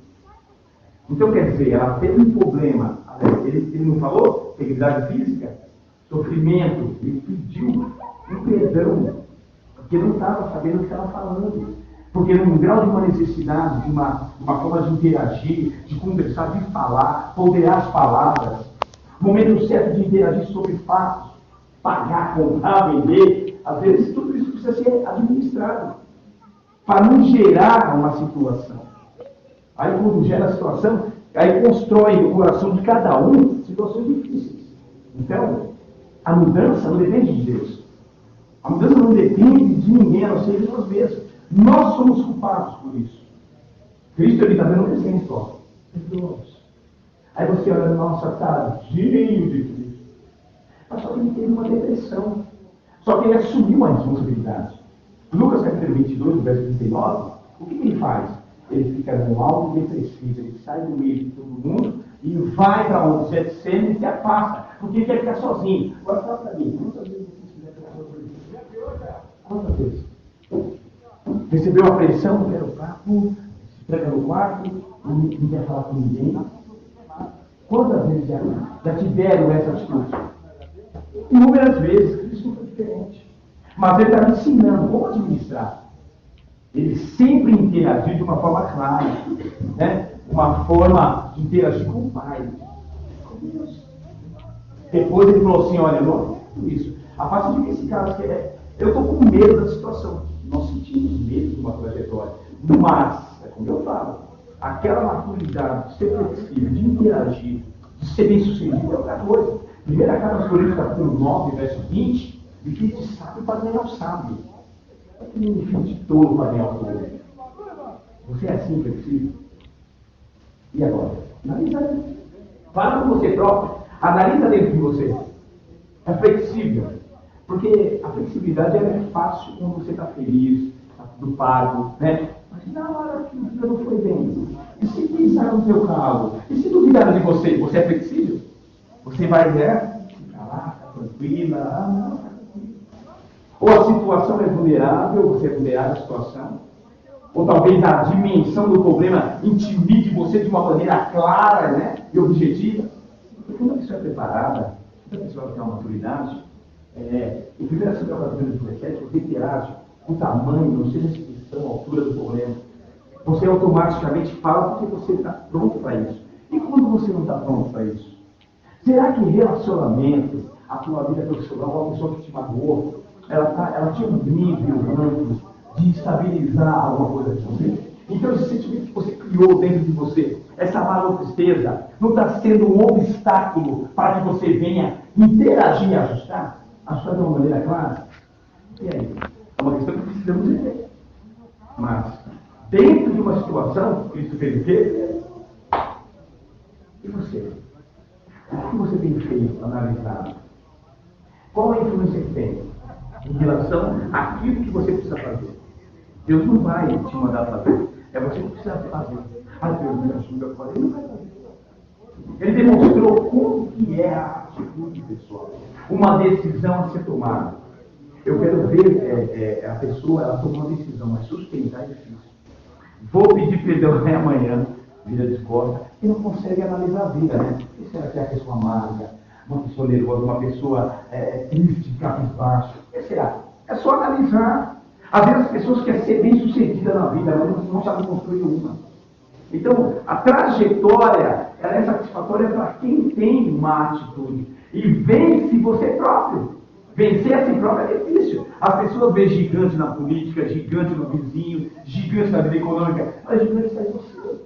S2: Então quer dizer, ela teve um problema. Ele não falou? Integridade física? Sofrimento. Ele pediu um perdão. Porque não estava sabendo o que estava falando. Porque num grau de uma necessidade, de uma forma de interagir, de conversar, de falar, ponderar as palavras, momento certo de interagir sobre fatos, pagar, comprar, vender, às vezes tudo isso precisa ser administrado para não gerar uma situação. Aí quando gera a situação, aí constrói no coração de cada um situações difíceis. Então, a mudança não depende de Deus. A mudança não depende de ninguém, a não ser de nós mesmos. Nós somos culpados por isso. Cristo está dando um exemplo, ó. Perdoa-os. Aí você olha, nossa, tadinho de Cristo. Mas só que ele teve uma depressão. Só que ele assumiu a responsabilidade. Lucas capítulo 22, verso 39, o que ele faz? Ele fica num alto depressivo, ele sai do meio de todo mundo e vai para onde você descende e se afasta. Porque ele quer ficar sozinho. Agora fala para mim, quantas vezes você quiser ficar sozinho? Quantas vezes? Recebeu a pressão, não quer o papo, se tranca no quarto, não quer falar com ninguém. Quantas vezes já tiveram essa atitude? Inúmeras vezes, Cristo foi diferente. Mas ele está me ensinando como administrar. Ele sempre interagiu de uma forma clara, né? Uma forma de interagir com o Pai, com Deus. Depois ele falou assim, olha, eu não acredito isso. A parte de mim, esse caso, eu estou com medo da situação. Nós sentimos medo de uma trajetória. Mas, é como eu falo, aquela maturidade de ser flexível, de interagir, de ser bem sucedido é outra coisa. Primeira carta aos Coríntios, capítulo 9, verso 20, de que de sábio para ganhar o sábio. É que nem um filho de tolo para ganhar o tolo. Você é assim, flexível? E agora? Analisa aí. Fala com você próprio. Analisa dentro de você. É flexível. Porque a flexibilidade é fácil quando você está feliz, está tudo pago, né? Mas na hora que o dia não foi bem, e se pensar no seu carro, e se duvidaram de você, você é flexível? Você vai ficar lá, está tranquila, não, está tranquila. Ou a situação é vulnerável, você é vulnerável à situação, ou talvez a dimensão do problema intimide você de uma maneira clara, né? E objetiva. Porque quando a pessoa é preparada, quando a pessoa tem uma maturidade, em 1 Samuel capítulo 17, você interage com o tamanho, não seja a expressão, a altura do problema. Você automaticamente fala porque você está pronto para isso. E quando você não está pronto para isso? Será que relacionamento, a tua vida profissional, uma pessoa que te magoou, ela tinha um nível amplo de estabilizar alguma coisa de você? Então esse sentimento que você criou dentro de você, essa mágoa tristeza, não está sendo um obstáculo para que você venha interagir e ajustar? Ajustar de uma maneira clara? E aí? É uma questão que precisamos ver. Mas, dentro de uma situação, Cristo fez o quê? E você? O que você tem feito, analisado? Qual a influência que tem em relação àquilo que você precisa fazer? Deus não vai te mandar fazer. É você que precisa fazer. Ah, Deus me ajuda, eu falei, ele não vai fazer. Ele demonstrou como que é a atitude pessoal. Uma decisão a ser tomada. Eu quero ver a pessoa, ela tomou uma decisão, mas sustentar é difícil. Vou pedir perdão amanhã, vira de costas, e não consegue analisar a vida, né? E será que é a pessoa amarga, uma pessoa nervosa, uma pessoa triste, cabisbaixo? O que será? É só analisar. Às vezes as pessoas querem ser bem-sucedidas na vida, mas não sabem construir uma. Então, a trajetória, ela é satisfatória para quem tem uma atitude. E vence você próprio. Vencer a si próprio é difícil. As pessoas veem gigante na política, gigante no vizinho, gigante na vida econômica. Mas gigante está em você.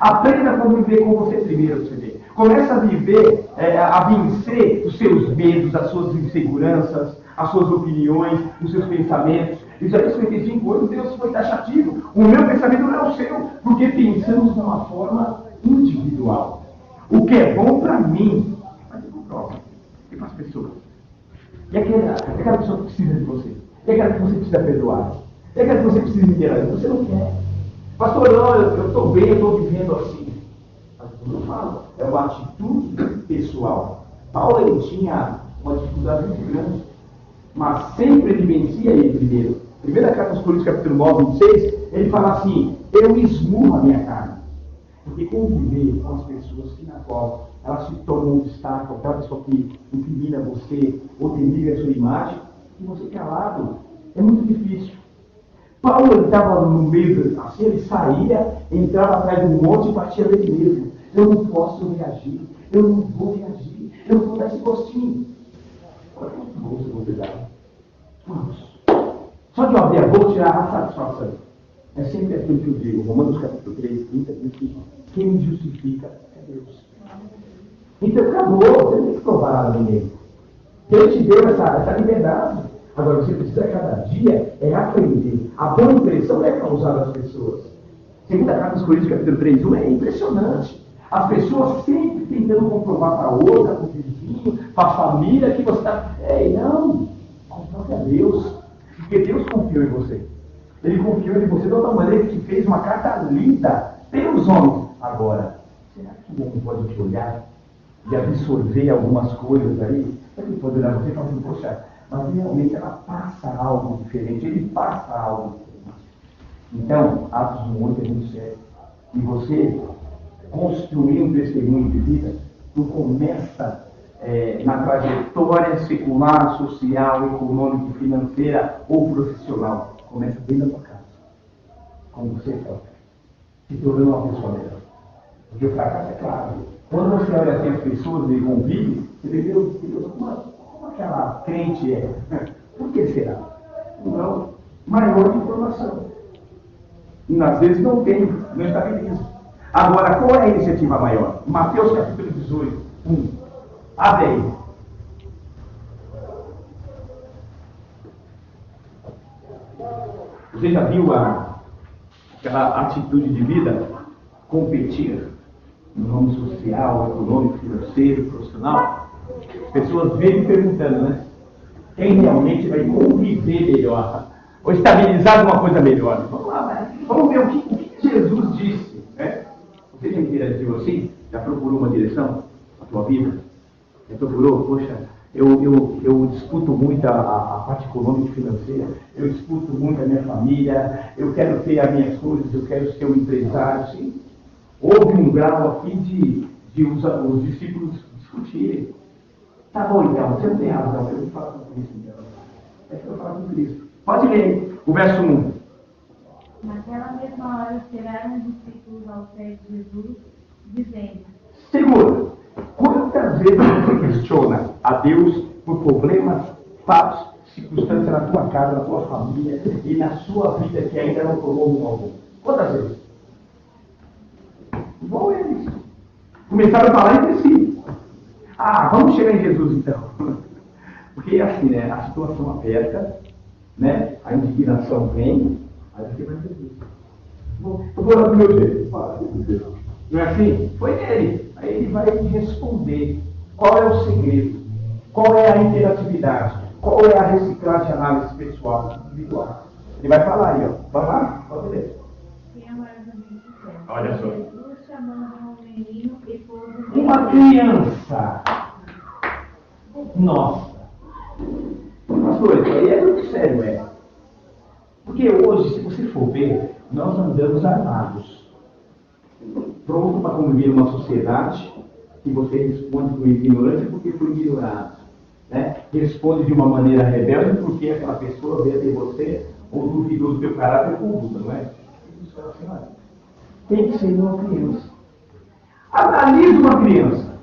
S2: Aprenda como viver com você primeiro, você vê. Começa a viver, a vencer os seus medos, as suas inseguranças, as suas opiniões, os seus pensamentos. Isaías 55, Deus foi taxativo. O meu pensamento não é o seu, porque pensamos de uma forma individual. O que é bom para mim, mas é prova. E para as pessoas. E aquela pessoa que precisa de você. E aquela que você precisa perdoar. E aquela que você precisa interagir. Você não quer. Pastor, não, eu estou bem, eu estou vivendo assim. Mas eu não falo. É uma atitude pessoal. Paulo, ele tinha uma dificuldade muito grande. Mas sempre ele vencia ele primeiro. Primeira carta aos Coríntios, capítulo 9, 26, ele fala assim, eu esmurro a minha carne. Porque conviver com as pessoas que na qual elas se tornam um obstáculo, aquela pessoa que incrimina você, ou denigra a sua imagem, e você calado, é muito difícil. Paulo, ele estava no meio, assim, ele saía, entrava atrás de um monte e batia nele mesmo. Eu não posso reagir, eu não vou reagir, eu não vou dar esse gostinho. Olha quanto gosto eu vou dar. Vamos. Só de eu abrir a boca, tirar a satisfação. É sempre aquilo que eu digo. Romanos capítulo 3, 30, diz que quem me justifica é Deus. Então acabou, você não tem que provar nada a ninguém. Deus te deu essa liberdade. Agora você precisa cada dia aprender. A boa impressão é causada às pessoas. Segunda carta aos Coríntios, capítulo 3, 1, é impressionante. As pessoas sempre tentando comprovar para a outra, para o vizinho, para a família, que você está. Ei, não! Comprove a Deus. Porque Deus confiou em você. Ele confiou em você de outra maneira que te fez uma carta lida pelos homens. Agora, será que o homem pode te olhar e absorver algumas coisas aí? Ele pode olhar você e falar assim, poxa, mas realmente ela passa algo diferente. Ele passa algo diferente. Então, Atos 1:8 é muito sério. E você construir um testemunho de vida, tu começa na trajetória secular, social, econômica, financeira ou profissional. Começa dentro da tua casa. Com você próprio. Se tornando uma pessoa melhor. Porque o fracasso é claro. Quando você olha assim as pessoas e convive, você vê, Deus, como aquela crente é? Por que será? Não. Maior de informação. E às vezes não tem, não está bem isso. Agora, qual é a iniciativa maior? Mateus capítulo 18, 1. Abre aí. Você já viu aquela atitude de vida? Competir no ramo social, econômico, financeiro, profissional? As pessoas vêm perguntando, né? Quem realmente vai conviver melhor? Ou estabilizar alguma coisa melhor? Vamos lá, né? Vamos ver o que Jesus disse, né? Você já interagiu assim? Já procurou uma direção na tua vida? Já procurou? Poxa, eu disputo muito a parte econômica e financeira, eu disputo muito a minha família, eu quero ter as minhas coisas, eu quero ser um empresário, sim. Houve um grau aqui de os discípulos discutirem. Tá bom, então, você não tem razão, eu vou falar com Cristo, então. É que eu vou falar com Cristo. Pode ler, o verso 1.
S3: Naquela mesma hora esperaram os discípulos ao pé de Jesus, dizendo:
S2: Segura. Quantas vezes você questiona a Deus por problemas, fatos, circunstâncias na tua casa, na tua família e na sua vida que ainda não tomou um algum? Quantas vezes? Igual eles. Começaram a falar entre si. Ah, vamos chegar em Jesus então. Porque é assim, né? A situação aperta, né? A indignação vem, aí você vai Jesus. Eu vou lá do meu jeito. Não é assim? Foi nele. Aí ele vai responder qual é o segredo, qual é a interatividade, qual é a reciclagem de análise pessoal individual. Ele vai falar aí, ó. Vamos lá? Pode ler. Olha só.
S3: Jesus chamando um menino e pôs
S2: Uma criança. Nossa. Pastor, isso aí é muito sério, é. Porque hoje, se você for ver, nós andamos armados. Pronto para conviver numa sociedade que você responde com ignorância porque foi ignorado. Né? Responde de uma maneira rebelde porque aquela pessoa vê de você ou duvidou do teu caráter corrupto, não é? Isso é assim, tem que ser uma criança. Analise uma criança.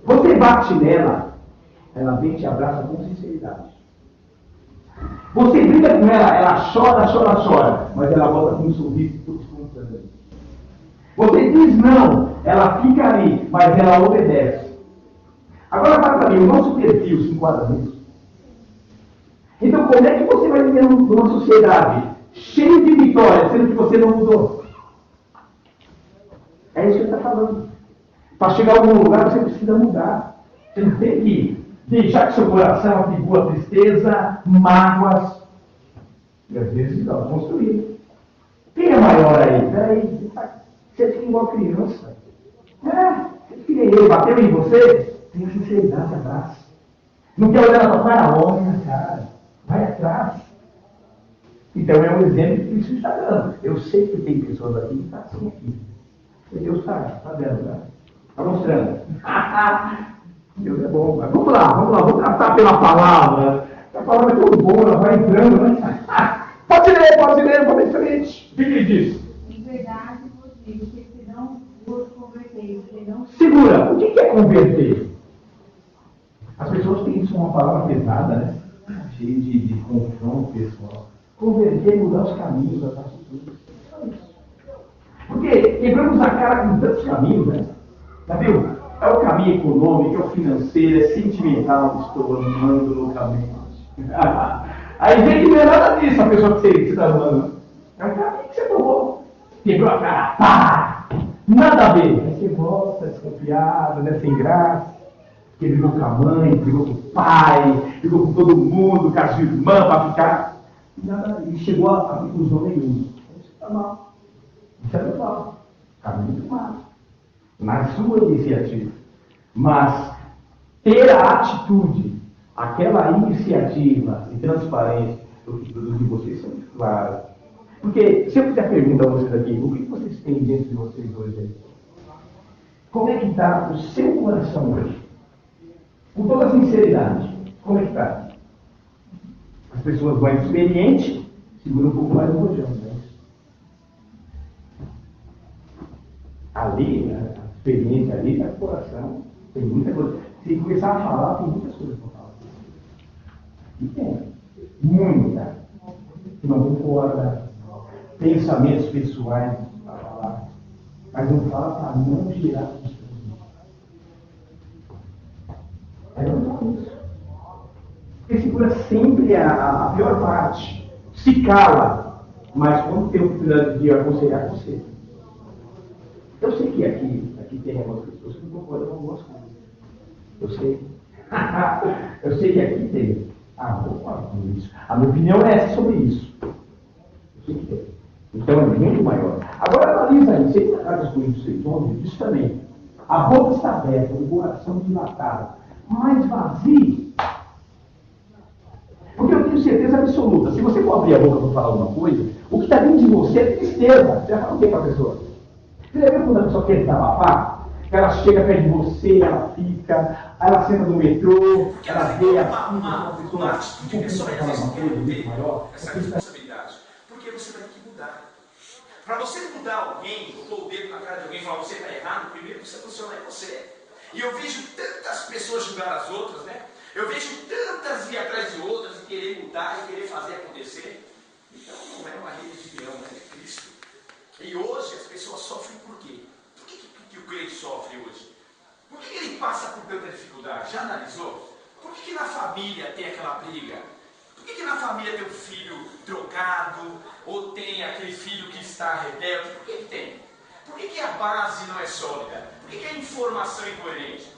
S2: Você bate nela, ela vem e te abraça com sinceridade. Você brinca com ela, ela chora, chora, chora, mas ela volta com um sorriso todo espontâneo. Você diz não, ela fica ali, mas ela obedece. Agora vai para mim, o nosso perfil se enquadra nisso. Então como é que você vai viver numa sociedade cheia de vitórias, sendo que você não mudou? É isso que ele está falando. Para chegar a algum lugar você precisa mudar. Você não tem que deixar que seu coração atribua tristeza, mágoas. E às vezes não, construir. Quem é maior aí? Peraí, você fica igual criança. Você fica ele, bateu em você? Tenha sinceridade, abraça. Não quer olhar na tua cara, olha na cara. Vai atrás. Então é um exemplo que isso está dando. Eu sei que tem pessoas aqui que estão assim aqui. E Deus está vendo, né? Está mostrando. Deus é bom. Mas vamos lá, vamos tratar pela palavra. A palavra é tão boa, ela vai entrando, né? Pode ler, vamos em frente. O que ele diz?
S3: Em verdade, vos digo que se não vos converteis, serão...
S2: Segura, o que é converter? As pessoas têm isso uma palavra pesada, né? Cheia de confronto pessoal. Converter é mudar os caminhos das atitudes. Só isso. Porque quebramos a cara com tantos caminhos, né? Já viu? É o caminho econômico, é o financeiro, é sentimental, estou amando loucamente. Aí vem que não é nada disso a pessoa que você está amando. É o caminho que você tomou. Quebrou a cara, pá! Nada a ver. Aí você volta desconfiado, né? Sem graça. Porque brigou com a mãe, brigou com o pai, brigou com todo mundo, com as irmãs para ficar. E chegou a conclusão nenhuma. Isso está mal. Isso é normal. Caminho do mal. Na sua iniciativa. Mas ter a atitude, aquela iniciativa e transparência do que produz de vocês são muito claras. Porque se eu fizer pergunta a vocês aqui, o que vocês têm dentro de vocês hoje aí? Como é que está o seu coração hoje? Com toda sinceridade, como é que está? As pessoas mais experientes seguram um pouco mais o rojão, né? Ali, né, a experiência ali, o coração, tem muita coisa. Se começar a falar, tem muitas coisas para falar. E tem, muita. Que não concorda, pensamentos pessoais para falar, mas não fala para não girar os seus. É normal isso. Porque segura sempre a pior parte. Se cala, mas quando tem a oportunidade de aconselhar você. Eu sei que aqui tem algumas pessoas que não concordam com algumas coisas. Eu sei. Eu sei que aqui tem. Vou falar com isso. A minha opinião é essa sobre isso. Eu sei que tem. Então é muito maior. Agora analisa aí, você está com Coríntios 6:11, diz também. A boca está aberta, o coração dilatado, mas vazio. Porque eu tenho certeza absoluta, se você for abrir a boca para falar alguma coisa, o que está dentro de você é tristeza. Você vai falar o que para a pessoa? Você já viu quando a pessoa quer desabafar? Ela chega perto de você, ela fica, ela senta no metrô, ela vê
S1: uma atitude de pessoa que às vezes não quer ter essa responsabilidade. Porque você vai ter que mudar. Para você mudar alguém, pôr o dedo na cara de alguém e falar você está errado, primeiro você funciona em você. E eu vejo tantas pessoas julgar as outras, né? Eu vejo tantas ir atrás de outras e querer mudar e querer fazer acontecer. Então não é uma religião, é Cristo. E hoje as pessoas sofrem por quê? Por que o crente sofre hoje? Por que ele passa por tanta dificuldade? Já analisou? Por que na família tem aquela briga? Por que na família tem um filho trocado? Ou tem aquele filho que está rebelde? Por que tem? Por que a base não é sólida? Por que é informação incoerente?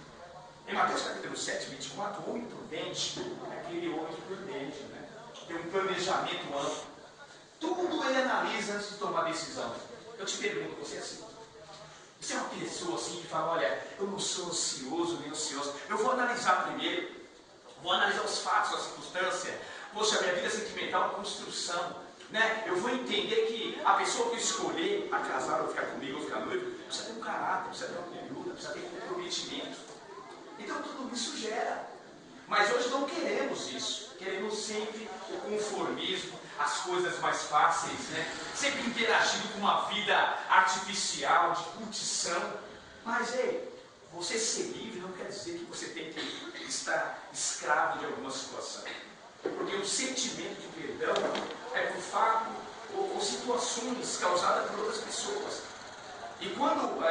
S1: Em Mateus capítulo 7, 24, o homem prudente é aquele homem prudente, né? Tem um planejamento amplo. Tudo ele analisa antes de tomar decisão. Eu te pergunto, você é assim? Você é uma pessoa assim que fala, olha, eu não sou ansioso nem ansioso. Eu vou analisar primeiro. Vou analisar os fatos, a circunstância. Poxa, minha vida sentimental é uma construção. Né? Eu vou entender que a pessoa que eu escolher a casar ou ficar comigo ou ficar noivo, precisa ter um caráter, precisa ter uma conduta, precisa ter um comprometimento. Então tudo isso gera. Mas hoje não queremos isso. Queremos sempre o conformismo, as coisas mais fáceis, né? Sempre interagindo com uma vida artificial, de curtição. Mas, ei, você ser livre não quer dizer que você tem que estar escravo de alguma situação. Porque o sentimento de perdão é por fato ou situações causadas por outras pessoas. E quando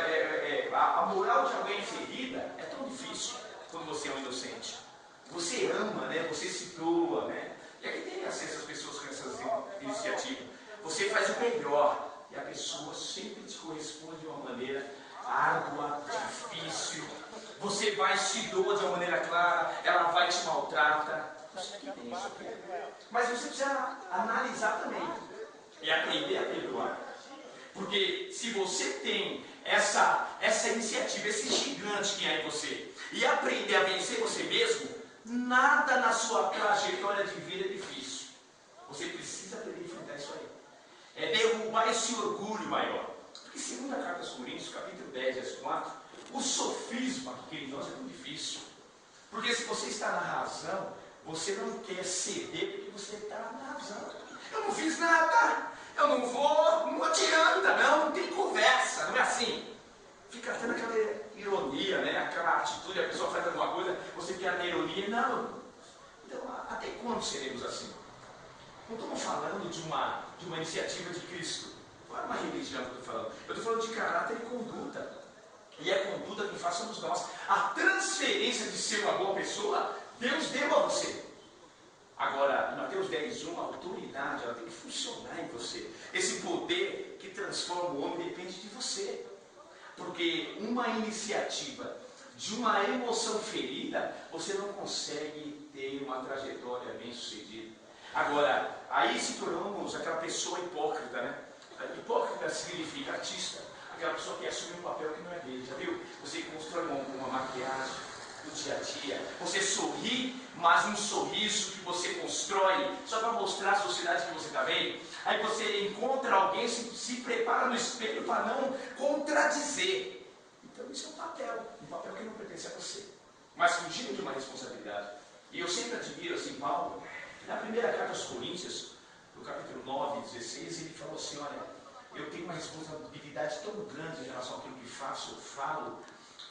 S1: a moral de alguém é ferida, é tão difícil quando você é um inocente. Você ama, né? Você se doa, né? E aqui tem acesso às pessoas com essas iniciativas. Você faz o melhor e a pessoa sempre te corresponde de uma maneira árdua, difícil. Você vai se doa de uma maneira clara, ela vai te maltrata. Mas você precisa analisar também e aprender a perdoar. Porque se você tem essa iniciativa, esse gigante que há em você, e aprender a vencer você mesmo, nada na sua trajetória de vida é difícil. Você precisa aprender a enfrentar isso aí. É derrubar esse orgulho maior. Porque segundo a carta aos Coríntios, capítulo 10, verso 4, o sofisma que em nós é muito difícil. Porque se você está na razão, você não quer ceder porque você está na razão. Eu não fiz nada, eu não vou, não adianta, não tem conversa, não é assim. Fica tendo aquela ironia, né? Aquela atitude, a pessoa faz alguma coisa, você quer a ironia, não. Então, até quando seremos assim? Não estamos falando de uma iniciativa de Cristo. Não é uma religião que eu estou falando. Eu estou falando de caráter e conduta. E é conduta que façamos nós. A transferência de ser uma boa pessoa, Deus deu a você. Agora, em Mateus 10:1, a autoridade, ela tem que funcionar em você. Esse poder que transforma o homem depende de você. Porque uma iniciativa de uma emoção ferida, você não consegue ter uma trajetória bem sucedida. Agora, aí se tornamos aquela pessoa hipócrita, né? Hipócrita significa artista. Aquela pessoa que assume um papel que não é dele, já viu? Você constrói uma maquiagem do dia a dia. Você sorri, mas um sorriso que você constrói só para mostrar à sociedade que você está bem. Aí você encontra alguém, se prepara no espelho para não contradizer. Então isso é um papel que não pertence a você. Mas fugindo de uma responsabilidade. E eu sempre admiro assim Paulo, na primeira carta aos Coríntios, no capítulo 9, 16, ele falou assim, olha, eu tenho uma responsabilidade tão grande em relação àquilo que faço, eu falo,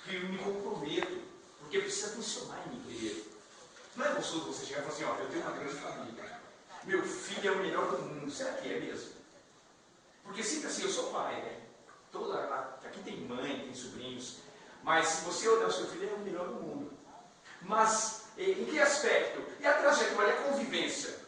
S1: que eu me comprometo, porque precisa funcionar em mim primeiro. Não é gostoso você chegar e falar assim, ó, eu tenho uma grande família, meu filho é o melhor do mundo, será que é mesmo? Porque sempre assim, eu sou pai, né? Aqui tem mãe, tem sobrinhos, mas se você olhar o seu filho, ele é o melhor do mundo. Mas, em que aspecto? E a trajetória, a convivência.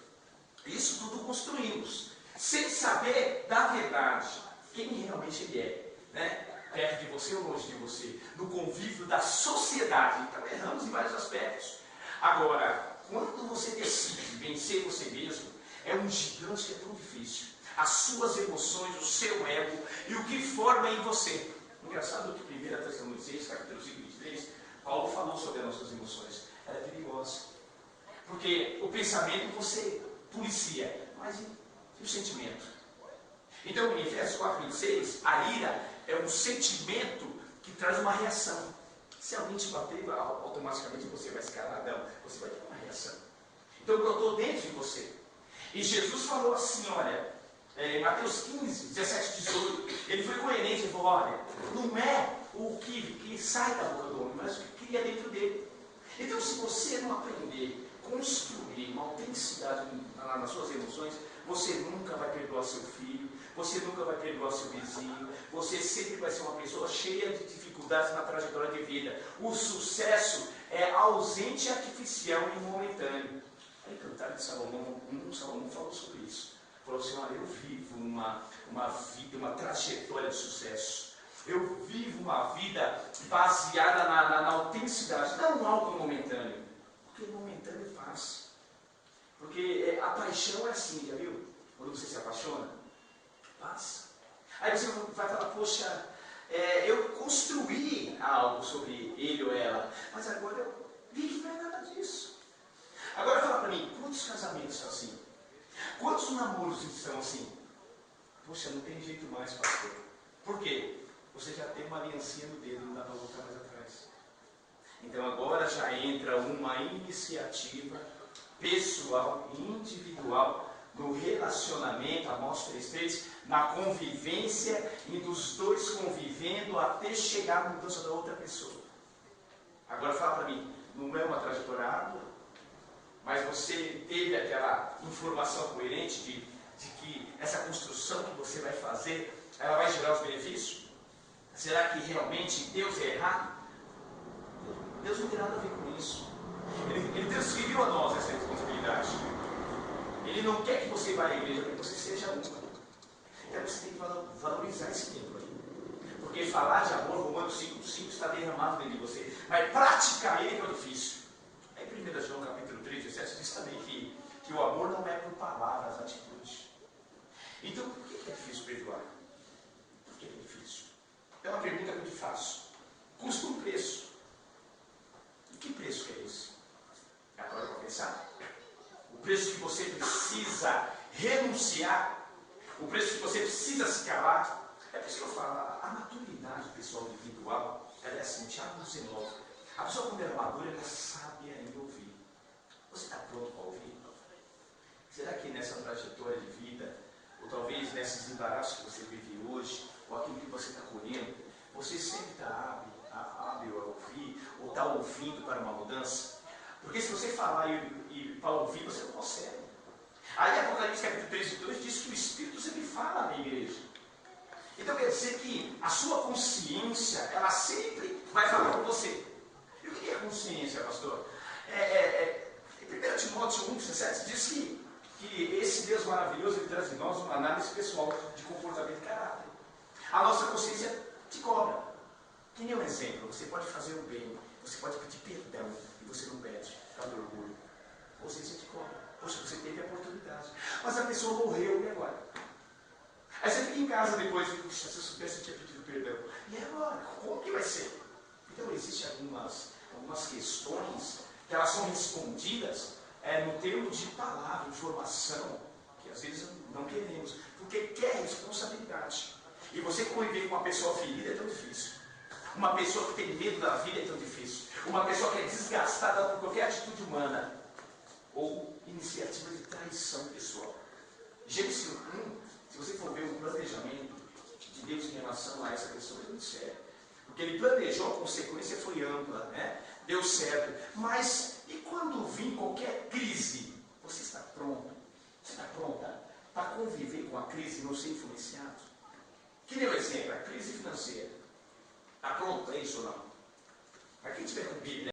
S1: Isso tudo construímos, sem saber da verdade, quem realmente ele é, né? Perto de você ou longe de você, no convívio da sociedade. Então erramos em vários aspectos. Agora, quando você decide vencer você mesmo, é um gigante que é tão difícil. As suas emoções, o seu ego e o que forma em você. Engraçado que 1 Tessalonicenses, capítulo 5, 23, Paulo falou sobre as nossas emoções. Ela é perigosa. Porque o pensamento você policia, mas e o sentimento? Então, em Efésios 4, 26, a ira é um sentimento que traz uma reação. Se alguém te bater, automaticamente você vai escalar, não, você vai ter uma reação. Então, brotou dentro de você. E Jesus falou assim, olha, em Mateus 15, 17, 18, ele foi coerente e falou, olha, não é o que sai da boca do homem, mas o que cria dentro dele. Então, se você não aprender a construir uma autenticidade nas suas emoções, você nunca vai perdoar seu filho, você nunca vai perdoar seu vizinho, você sempre vai ser uma pessoa cheia de dificuldades na trajetória de vida. O sucesso é ausente, artificial e momentâneo. Aí, Cantar de Salomão, Salomão falou sobre isso. Falou assim, olha, eu vivo uma vida, uma trajetória de sucesso. Eu vivo uma vida baseada na autenticidade, não algo momentâneo. Porque momentâneo passa. Porque a paixão é assim, já viu? Quando você se apaixona, passa. Aí você vai falar, poxa, eu construí algo sobre ele ou ela, mas agora eu vi que não é nada disso. Agora fala para mim, quantos casamentos são assim? Quantos namoros estão assim? Poxa, não tem jeito mais, pastor. Por quê? Você já tem uma aliancinha no dedo, não dá para voltar mais atrás. Então agora já entra uma iniciativa pessoal, individual, no relacionamento, Amós 3:3, na convivência e dos dois convivendo até chegar à mudança da outra pessoa. Agora fala para mim, não é uma trajetória árdua, mas você teve aquela informação coerente de que essa construção que você vai fazer, ela vai gerar os benefícios? Será que realmente Deus é errado? Deus não tem nada a ver com isso. Ele transferiu a nós essa responsabilidade. Ele não quer que você vá à igreja, quer que você seja uma. Então você tem que valorizar esse tempo aí. Porque falar de amor, Romanos 5:5 está derramado dentro de você. Mas praticar ele que é difícil. Aí 1 João capítulo 3, 17 diz também que o amor não é por palavras, atitudes. Então por que é difícil perdoar? Por que é difícil? É uma pergunta que eu te faço. Custa um preço. E que preço que é esse? Agora eu vou pensar. O preço que você precisa renunciar, o preço que você precisa se calar. É por isso que eu falo, a maturidade pessoal individual, ela é assim, Tiago 19. A pessoa quando é madura, ela sabe ainda ouvir. Você está pronto para ouvir? Será que nessa trajetória de vida, ou talvez nesses embaraços que você vive hoje, ou aquilo que você está colhendo, você sempre está hábil a ouvir, ou está ouvindo para uma mudança? Porque se você falar e para ouvir, você não consegue. Aí Apocalipse capítulo 3:2 diz que o Espírito sempre fala na igreja. Então quer dizer que a sua consciência, ela sempre vai falar com você. E o que é consciência, pastor? 1 Timóteo 1:17 diz que esse Deus maravilhoso, ele traz em nós uma análise pessoal de comportamento e caráter. A nossa consciência te cobra. Que nem um exemplo, você pode fazer o bem, você pode pedir perdão, e você não pede, por causa do orgulho. Ou seja, você te cobra. Poxa, você teve a oportunidade. Mas a pessoa morreu, e agora? Aí você fica em casa depois, puxa, se eu soubesse que tinha pedido perdão. E agora? Como que vai ser? Então, existem algumas questões que elas são respondidas no termo de palavra, informação, que às vezes não queremos, porque quer responsabilidade. E você conviver com uma pessoa ferida é tão difícil. Uma pessoa que tem medo da vida é tão difícil. Uma pessoa que é desgastada por qualquer atitude humana ou iniciativa de traição pessoal. Gênesis 1, se você for ver o planejamento de Deus em relação a essa questão, é muito sério. Porque ele planejou, a consequência foi ampla, né? Deu certo. Mas e quando vir qualquer crise, você está pronto? Você está pronta para conviver com a crise e não ser influenciado? Que nem o exemplo, a crise financeira. Está pronto para isso ou não? Para quem tiver com Bíblia,